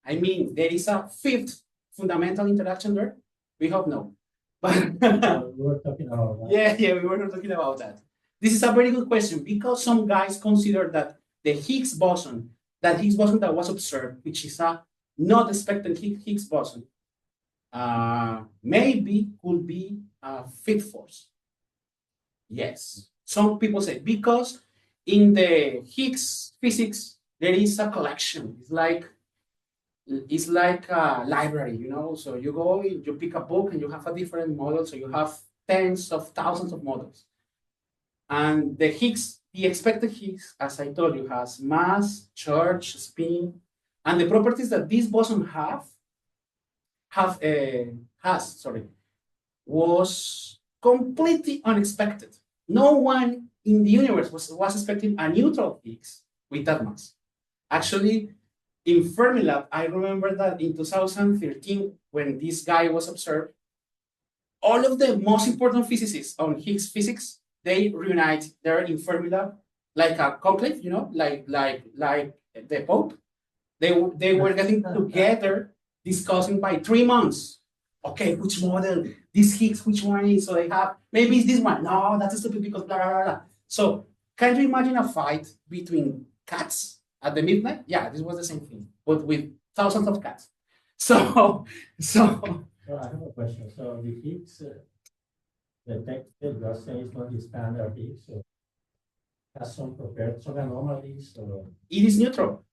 I mean, there is a fifth fundamental interaction there? We hope no. But we were talking about that. yeah, we were not talking about that. This is a very good question because some guys consider that the Higgs boson that was observed, which is a not expected Higgs boson, maybe could be a fifth force. Yes, some people say because in the Higgs physics there is a collection. It's like a library, you know. So you go, you pick a book, and you have a different model. So you have tens of thousands of models. And the expected Higgs, as I told you, has mass, charge, spin, and the properties that this boson was completely unexpected. No one in the universe was expecting a neutral Higgs with that mass. Actually, in Fermilab, I remember that in 2013, when this guy was observed, all of the most important physicists on Higgs physics, they reunite there in Fermilab, like a conclave, you know, like the Pope. They were getting together, discussing by 3 months. Okay, which model? This Higgs, which one is? So they have, maybe it's this one. No, that's stupid because blah, blah, blah, blah. So can you imagine a fight between cats at the midnight? Yeah, this was the same thing, but with thousands of cats. So I have a question. So the Higgs detected you're saying is not the standard Higgs, so has some anomalies, or it is neutral.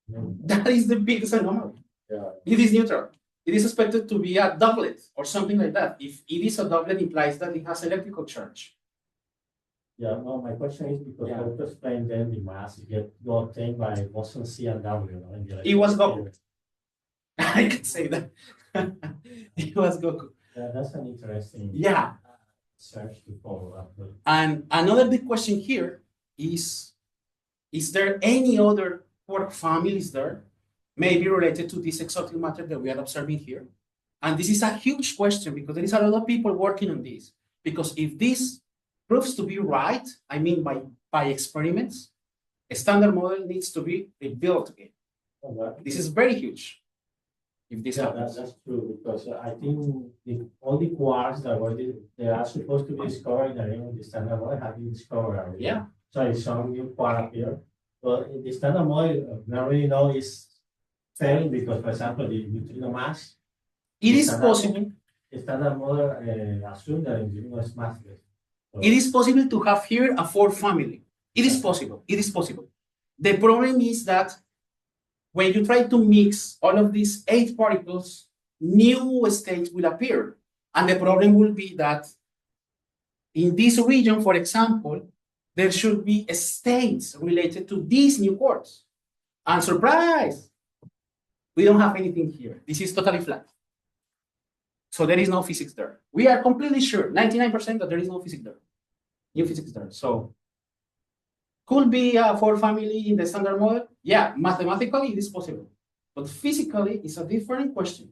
That is the biggest anomaly. Yeah. It is neutral. It is expected to be a doublet or something like that. If it is a doublet, it implies that it has electrical charge. Yeah, no, my question is because how to explain then the mass got obtained by boson C and W. No? It was Goku. I can say that. It was Goku. Yeah, that's an interesting search to follow up with. And another big question here is there any other quark families there, maybe related to this exotic matter that we are observing here? And this is a huge question because there is a lot of people working on this. Because if this proves to be right, I mean by experiments, a standard model needs to be rebuilt again. This is very huge. If this happens. That's true because I think all the quarks that they are supposed to be discovered in the standard model have been discovered already. Yeah. So some new quark appear. But the standard model, we really know is failing because, for example, the neutrino mass. It is possible. The standard model assumes that the neutrino is massless. So, it is possible to have here a fourth family. It is possible. It is possible. The problem is that when you try to mix all of these 8 particles, new states will appear. And the problem will be that in this region, for example, there should be states related to these new quarks. And surprise, we don't have anything here. This is totally flat. So there is no physics there. We are completely sure, 99% that there is no physics there. New physics there. So could be a four family in the standard model. Yeah, mathematically it is possible, but physically it's a different question.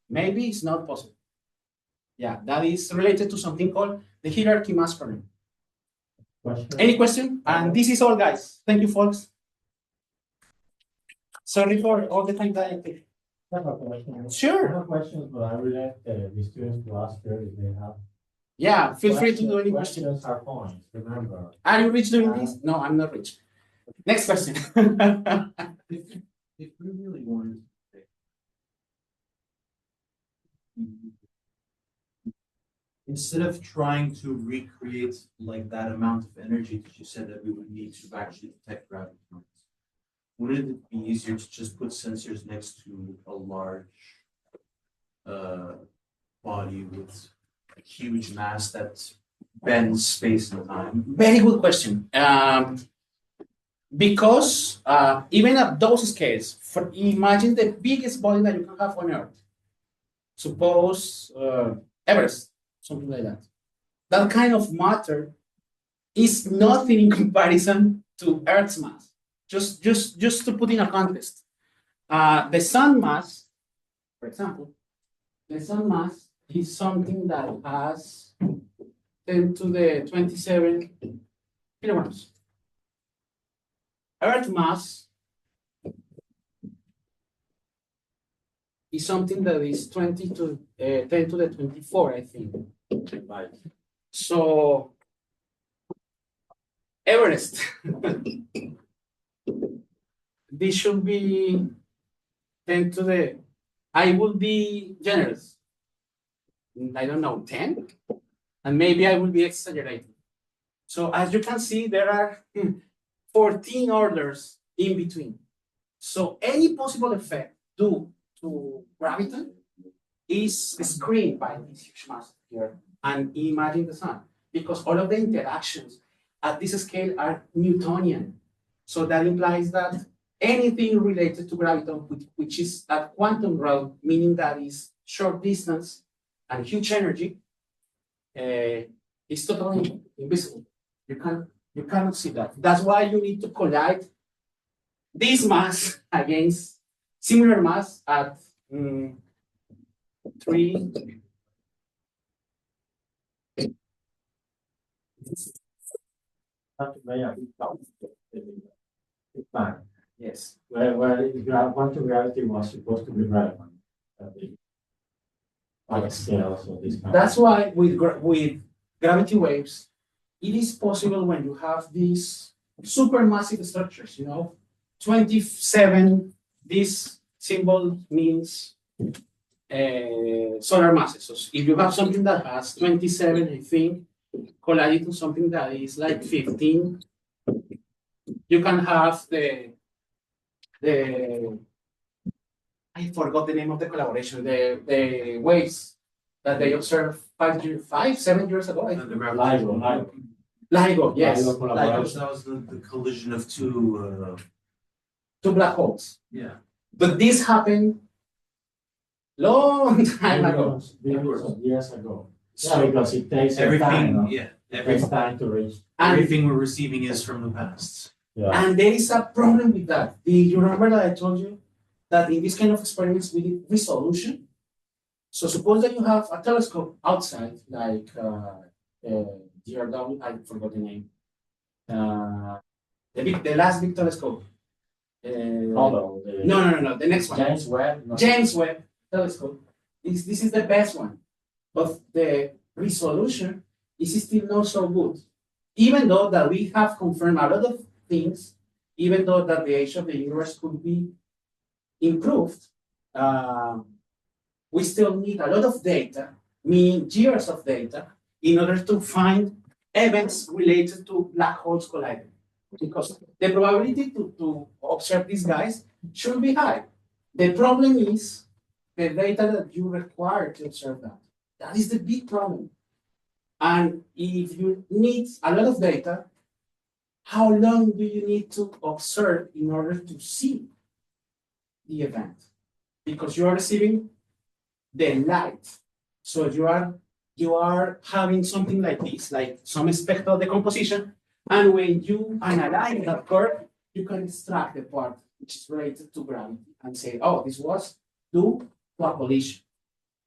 Maybe it's not possible. Yeah, that is related to something called the hierarchy mass problem. Any question? And this is all, guys. Thank you, folks. Sorry for all the time that I take. I have a question. Sure. I have questions, but I would like the students to ask her if they have. Yeah, feel free to do any question. Questions are points, remember. Are you rich doing this? No, I'm not rich. Next question. If we really wanted to instead of trying to recreate like that amount of energy that you said that we would need to actually detect gravity, wouldn't it be easier to just put sensors next to a large body with a huge mass that bends space and time? Very good question. Because even at those scales, imagine the biggest body that you can have on Earth. Suppose Everest, something like that. That kind of matter is nothing in comparison to Earth's mass. Just to put in a context, the sun mass, for example, the sun mass is something that has 10 to the 27 kilograms. Earth mass is something that is 20 to 10 to the 24, I think. Right. So Everest, this should be 10 to the, I would be generous. I don't know, 10? And maybe I will be exaggerating. So as you can see, there are 14 orders in between. So any possible effect due to gravity is screened by this huge mass here. And imagine the sun, because all of the interactions at this scale are Newtonian. So that implies that anything related to gravity, which is at quantum realm, meaning that is short distance and huge energy, is totally invisible. You cannot see that. That's why you need to collide this mass against similar mass at 3. Yes. Where quantum gravity was supposed to be relevant. That's why with gravity waves, it is possible when you have these supermassive structures, 27, this symbol means solar masses. So if you have something that has 27, I think, collided to something that is like 15, you can have the I forgot the name of the collaboration, the waves that they observed 7 years ago. I think. LIGO, yes. That was the collision of two black holes. Yeah. But this happened long time ago. Years ago. So because it takes everything, time, it takes time to reach. Everything we're receiving is from the past. Yeah. And there is a problem with that. You remember that I told you that in this kind of experiments we need resolution. So suppose that you have a telescope outside, like DRW, I forgot the name. The last big telescope. No, the next one. James Webb. No. James Webb telescope. This is the best one, but the resolution is still not so good. Even though that we have confirmed a lot of things, even though that the age of the universe could be improved, we still need a lot of data, meaning years of data, in order to find events related to black holes colliding. Because the probability to observe these guys should be high. The problem is the data that you require to observe that. That is the big problem. And if you need a lot of data, how long do you need to observe in order to see the event? Because you are receiving the light. So you are you are having something like this, like some spectral decomposition. And when you analyze that curve, you can extract the part which is related to gravity and say, oh, this was due to a collision.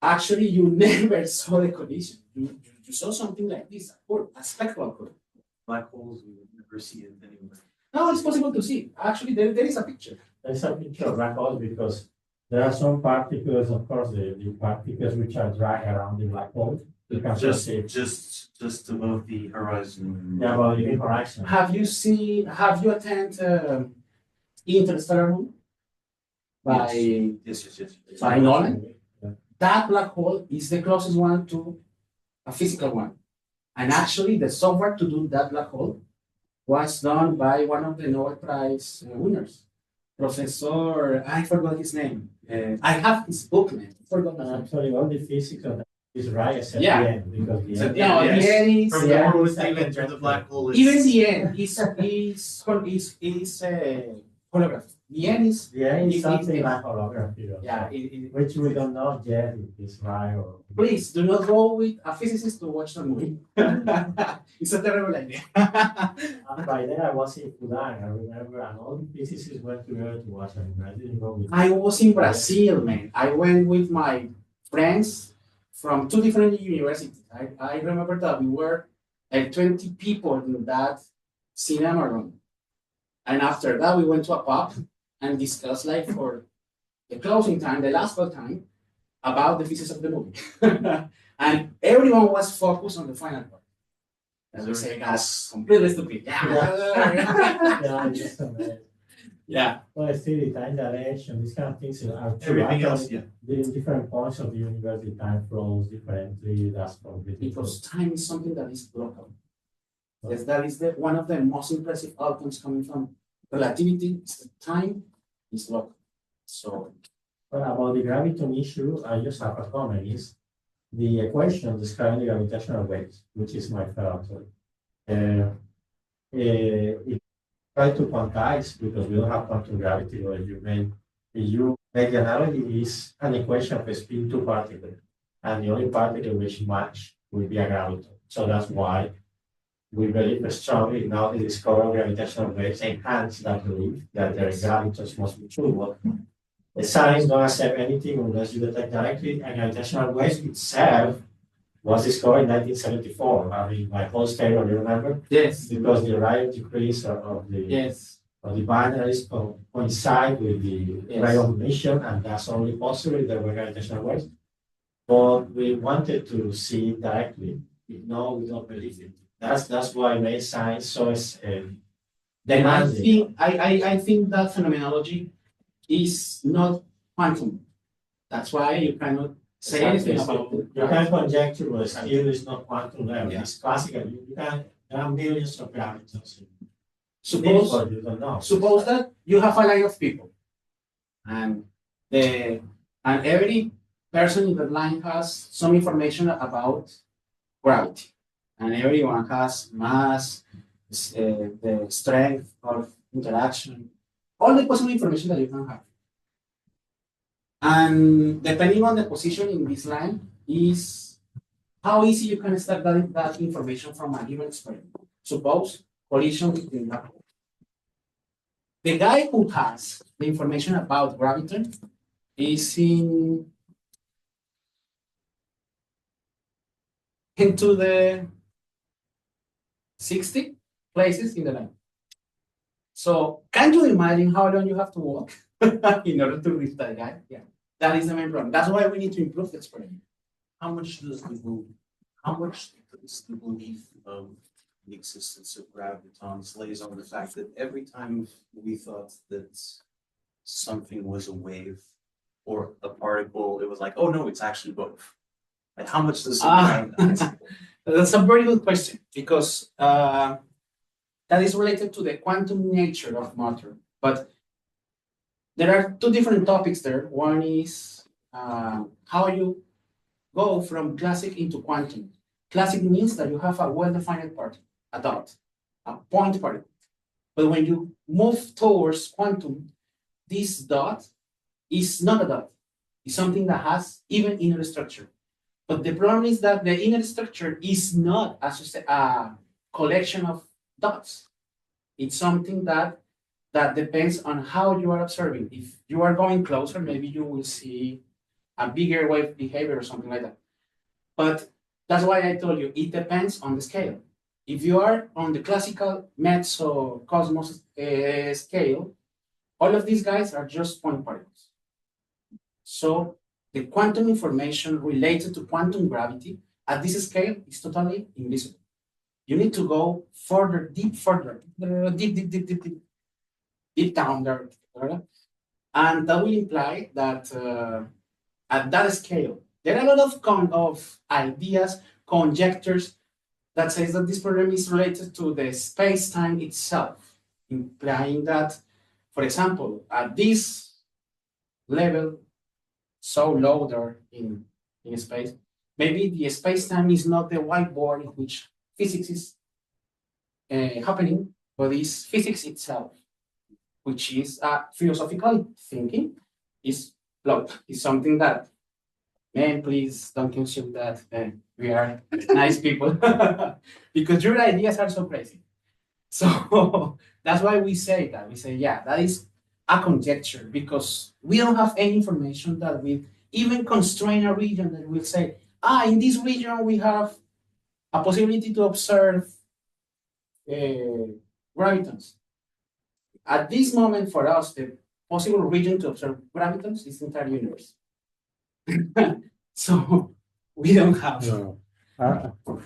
Actually, you never saw the collision. You saw something like this, a spectral curve. Black holes, we would never see it anywhere. No, it's possible to see. Actually, there is a picture. There's a picture of black holes because there are some particles, of course, the particles which are dry around the black hole. You can just see Just above the horizon. yeah, about the horizon. Have you attended Interstellar Moon? Yes. By Nolan? That black hole is the closest one to a physical one. And actually, the software to do that black hole was done by one of the Nobel Prize winners, Professor, I forgot his name. I have his book name. Forgot his name. Actually, all the physics of that is right except Yeah. the end because the So end. yeah, No, yes. the end is From the moment they enter the black hole, it's even the end is holography. The end is The end is It- something it- like holography, yeah. which we don't know yet if it's right or. Please do not go with a physicist to watch the movie. It's a terrible idea. And by then I was in Fudan, I remember, and all the physicists went together to watch it. I didn't go with. I was in Brazil, man. I went with my friends from two different universities. I remember that we were like 20 people in that cinema room. And after that, we went to a pub and discussed like for the closing time, the last call time, about the physics of the movie. And everyone was focused on the final part. As we say, that's completely stupid. Yeah, just amazing. Yeah. Well, I see the time direction, these kind of things are true. everything else. Actually, Yeah. The different points of the universe, the time flows differently. That's probably Because time is something that is local. Yes, that is one of the most impressive outcomes coming from relativity. Is the time is local. So Well, about the graviton issue, I just have a comment is the equation describing the gravitational waves, which is my favorite. If try to quantize because we don't have quantum gravity, or if you make the analogy is an equation of a spin two particle, and the only particle which match will be a graviton. So that's why we believe strongly now the discovery of gravitational waves enhance that belief that their gravitons must be true. But the science don't accept anything unless you detect directly, and gravitational waves itself was discovered in 1974. I mean, by Paul Taylor, you remember? yes, Because the rate of decrease of the yes, binaries coincide with the Yes. rate of emission, and that's only possible if there were gravitational waves. But we wanted to see it directly. If no, we don't believe it. That's why made science so then demanding. I think that phenomenology is not quantum. That's why you cannot say anything about it. You can conjecture, but still it's not quantum level. Yeah. It's classical. There are millions of gravitons. Suppose But you don't know. suppose that you have a line of people, and every person in the line has some information about gravity, and everyone has mass, the strength of interaction, all the possible information that you can have. And depending on the position in this line is how easy you can start that information from a given experiment. Suppose collision between black holes. The guy who has the information about graviton is into the 60 places in the line. So can you imagine how long you have to walk in order to reach that guy? Yeah, that is the main problem. That's why we need to improve the experiment. How much does the belief of the existence of gravitons lays on the fact that every time we thought that something was a wave or a particle, it was like, oh no, it's actually both. Like how much does That's a very good question because that is related to the quantum nature of matter. But there are two different topics there. One is how you go from classic into quantum. Classic means that you have a well-defined particle, a dot, a point particle. But when you move towards quantum, this dot is not a dot. It's something that has even inner structure. But the problem is that the inner structure is not a collection of dots. It's something that depends on how you are observing. If you are going closer, maybe you will see a bigger wave behavior or something like that. But that's why I told you, it depends on the scale. If you are on the classical mezzo-cosmos scale, all of these guys are just point particles. So the quantum information related to quantum gravity at this scale is totally invisible. You need to go further, deep down there. And that will imply that at that scale, there are a lot of ideas, conjectures that says that this problem is related to the space-time itself, implying that, for example, at this level, so low there in space, maybe the space-time is not the whiteboard in which physics is happening, but is physics itself, which is philosophical thinking, is something that, man, please don't consume that. We are nice people because your ideas are so crazy. So that's why we say that. We say, yeah, that is a conjecture because we don't have any information that will even constrain a region that will say, in this region we have a possibility to observe gravitons. At this moment, for us, the possible region to observe gravitons is the entire universe. So we don't have. No.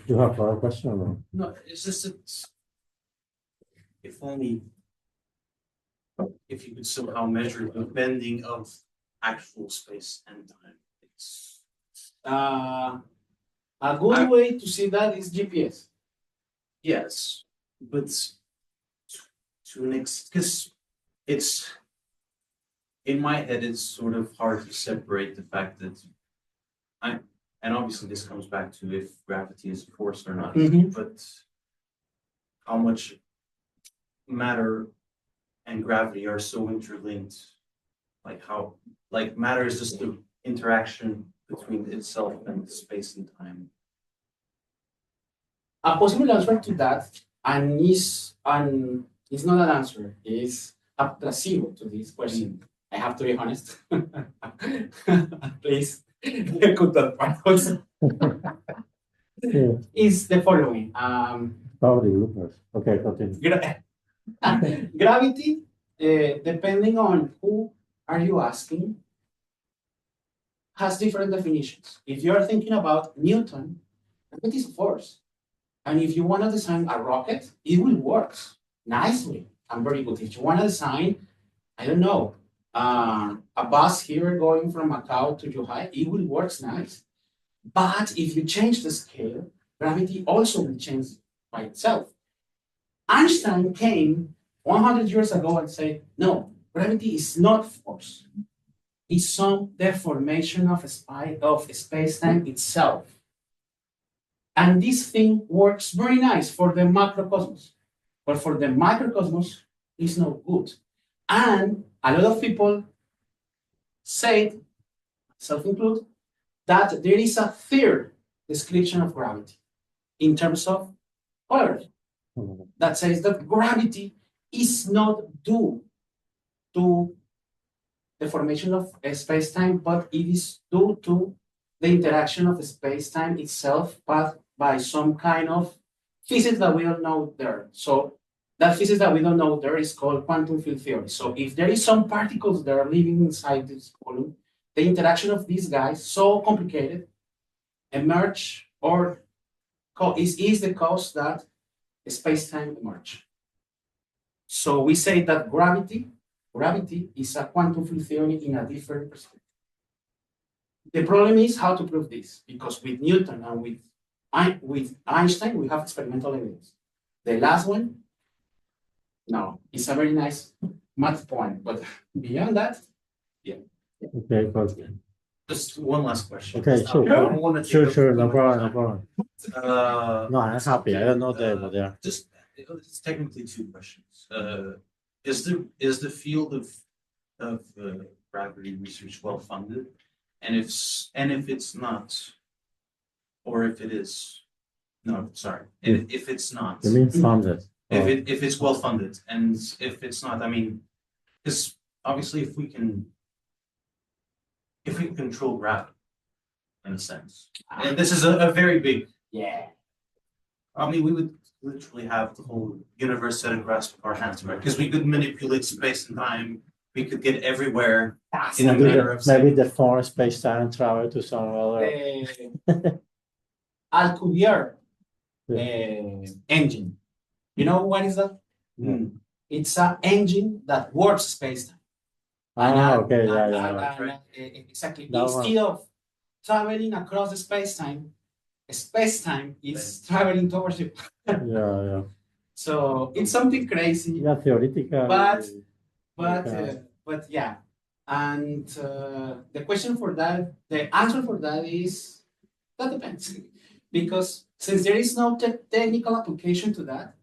You have a question? Or? No, it's just that if only if you could somehow measure the bending of actual space and time. It's A good way to see that is GPS. yes, but to an extent, because it's in my head, it's sort of hard to separate the fact that and obviously this comes back to if gravity is a force or not, but how much matter and gravity are so interlinked, like matter is just the interaction between itself and space and time. A possible answer to that, and is not an answer, is a placebo to this question. I have to be honest. Please cut that part also. Is the following. Probably loopers. Okay, continue. Gravity, depending on who are you asking, has different definitions. If you are thinking about Newton, gravity is a force. And if you want to design a rocket, it will work nicely and very good. If you want to design, I don't know, a bus here going from Macau to Zhuhai, it will work nice. But if you change the scale, gravity also will change by itself. Einstein came 100 years ago and said, no, gravity is not force. It's some deformation of space-time itself. And this thing works very nice for the macrocosmos. But for the microcosmos, it's not good. And a lot of people said, self-included, that there is a third description of gravity in terms of polarity that says that gravity is not due to the formation of space-time, but it is due to the interaction of space-time itself, but by some kind of physics that we don't know there. So that physics that we don't know there is called quantum field theory. So if there is some particles that are living inside this column, the interaction of these guys, so complicated, emerge or is the cause that space-time emerge. So we say that gravity is a quantum field theory in a different perspective. The problem is how to prove this, because with Newton and with Einstein, we have experimental evidence. The last one, no, it's a very nice math point, but beyond that, yeah. Okay, but Just one last question. okay, sure, no problem. No, I'm happy. I don't know but yeah. Just it's technically two questions. Is the field of gravity research well funded? And if it's not, or if it is, no, sorry, if it's not. You mean funded? If it's well funded, and if it's not, I mean, because obviously if we can control gravity, in a sense, and this is a very big, Yeah. I mean, we would literally have the whole universe at a grasp of our hands, right? Because we could manipulate space and time, we could get everywhere in a matter of Maybe seconds. the foreign space time travel to some other. Alcubierre engine. You know what is that? Yeah. It's an engine that works space-time. Okay, yeah. Exactly. That one. Instead of traveling across the space-time is traveling towards you. Yeah. So it's something crazy. Yeah, theoretical. But yeah. And the answer for that is that depends. Because since there is no technical application to that,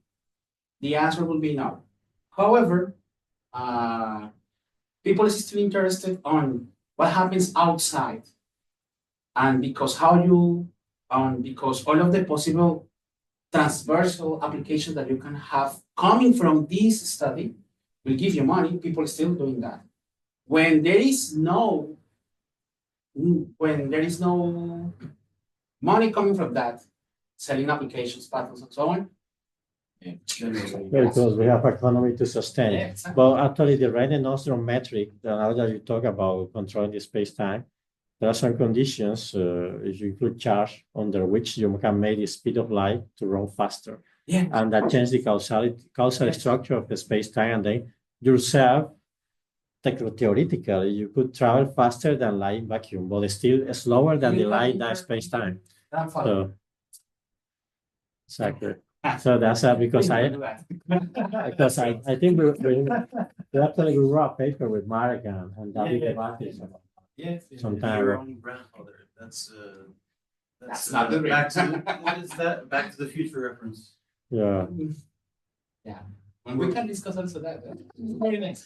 the answer will be no. However, people is still interested on what happens outside. And because because all of the possible transversal applications that you can have coming from this study will give you money, people are still doing that. When there is no money coming from that, selling applications, patents, and so on. Because we have economy to sustain. Yeah, exactly. But actually, the Reine-Nostrum metric, now that you talk about controlling the space-time, there are some conditions, if you include charge, under which you can make the speed of light to run faster. Yeah. And that changes the causal structure of the space-time, and then yourself, theoretically, you could travel faster than light in vacuum, but still slower than the light that space-time. So, exactly. So that's because I think we actually wrote a paper with Mark and David Martin. Yes. Sometime. Your own grandfather. That's not the back to what is that? Back to the Future reference. Yeah. Yeah. And we can discuss also that. Very nice.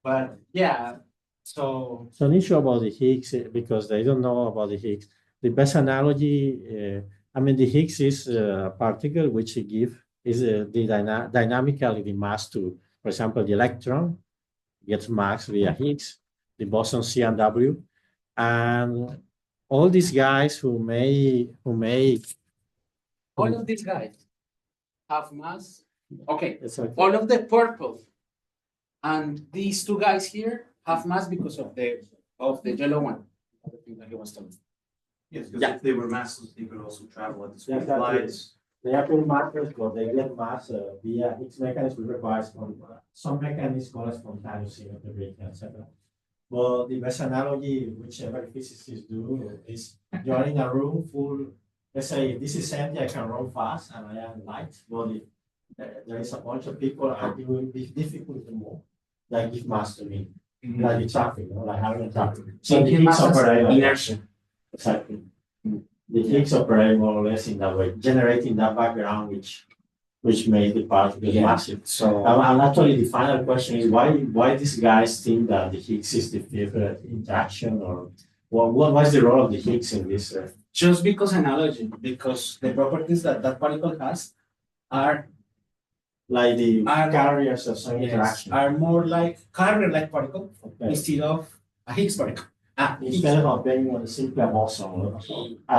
But yeah, so an issue about the Higgs, because they don't know about the Higgs. The best analogy, the Higgs is a particle which is dynamically the mass to, for example, the electron gets mass via Higgs, the boson C and W, and all these guys who make all of these guys have mass. Okay, exactly. all of the purple and these two guys here have mass because of the yellow one. The thing that he was telling. Yes, because Yeah. if they were massless, they could also travel at the speed of Exactly. light. They are pure matters, but they get mass via Higgs mechanism requires some mechanism called spontaneous symmetry, etc. But the best analogy, which every physicist do, is you're in a room full. Let's say this is empty, I can run fast, and I am light. But if there is a bunch of people, it will be difficult to move. Like give mass to me, like the traffic, like having a traffic. So the Higgs operate like inertia. exactly. The Higgs operate more or less in that way, generating that background which made the particles massive. So And actually, the final question is why these guys think that the Higgs is the fifth interaction, or what's the role of the Higgs in this? just because analogy, because the properties that particle has are Like the Are- carriers of some interaction. are more like carrier-like particle Okay. instead of a Higgs particle. Instead of being on a simple boson.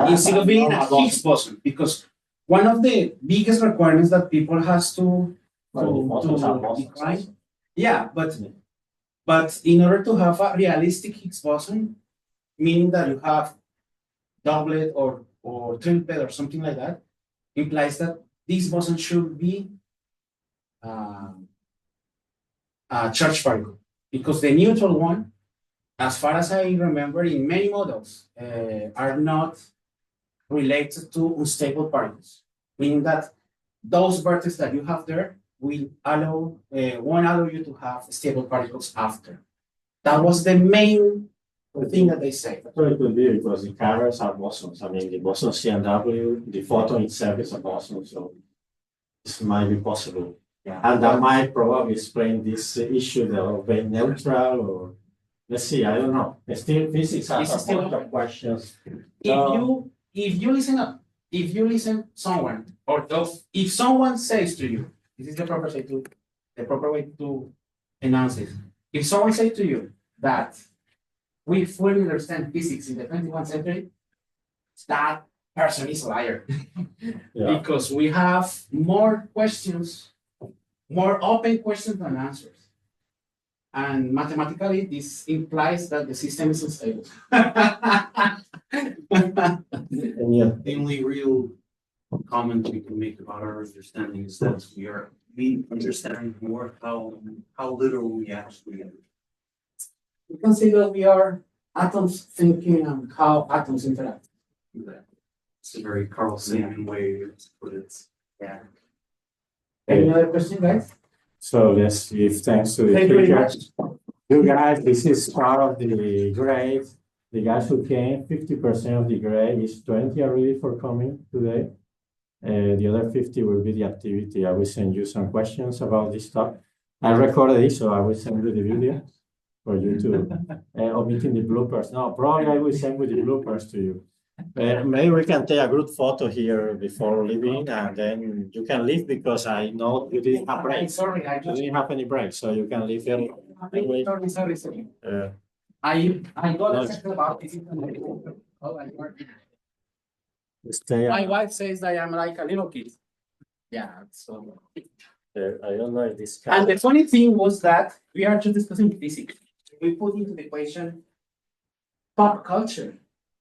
Instead of being a Higgs boson, because one of the biggest requirements that people has to define. Yeah, but in order to have a realistic Higgs boson, meaning that you have doublet or triplet or something like that, implies that this boson should be a charged particle, because the neutral one, as far as I remember, in many models, are not related to unstable particles, meaning that those vertices that you have there will won't allow you to have stable particles after. That was the main thing that they say. So it could be because the carriers are bosons. The boson C and W, the photon itself is a boson, so this might be possible. Yeah. And that might probably explain this issue of being neutral, or let's see, I don't know. Still, physics has It's a still bunch of questions. If you listen up, if you listen someone, or if someone says to you, this is the proper way to announce it. If someone says to you that we fully understand physics in the 21st century, that person is a liar. Yeah. Because we have more questions, more open questions than answers. And mathematically, this implies that the system is unstable. And yeah, The only real comment we can make about our understanding is that we understand more how little we actually understand. We can say that we are atoms thinking on how atoms interact. It's a very Carl Sagan way to put it. Yeah. Any other question, guys? So let's give thanks to the Thank you very speakers. much. You guys, this is part of the grade. The guys who came, 50% of the grade is 20 already for coming today. The other 50 will be the activity. I will send you some questions about this talk. I recorded it, so I will send you the video for you to omitting the bloopers. No, probably I will send with the bloopers to you. Maybe we can take a group photo here before leaving, and then you can leave because I know you didn't have breaks. Sorry, I You just. didn't have any breaks, so you can leave early. Sorry. Uh, I got No. exactly about this. Oh, Stay. my wife says that I'm like a little kid. Yeah, so. I don't know if this. And the funny thing was that we are just discussing physics. We put into the equation pop culture.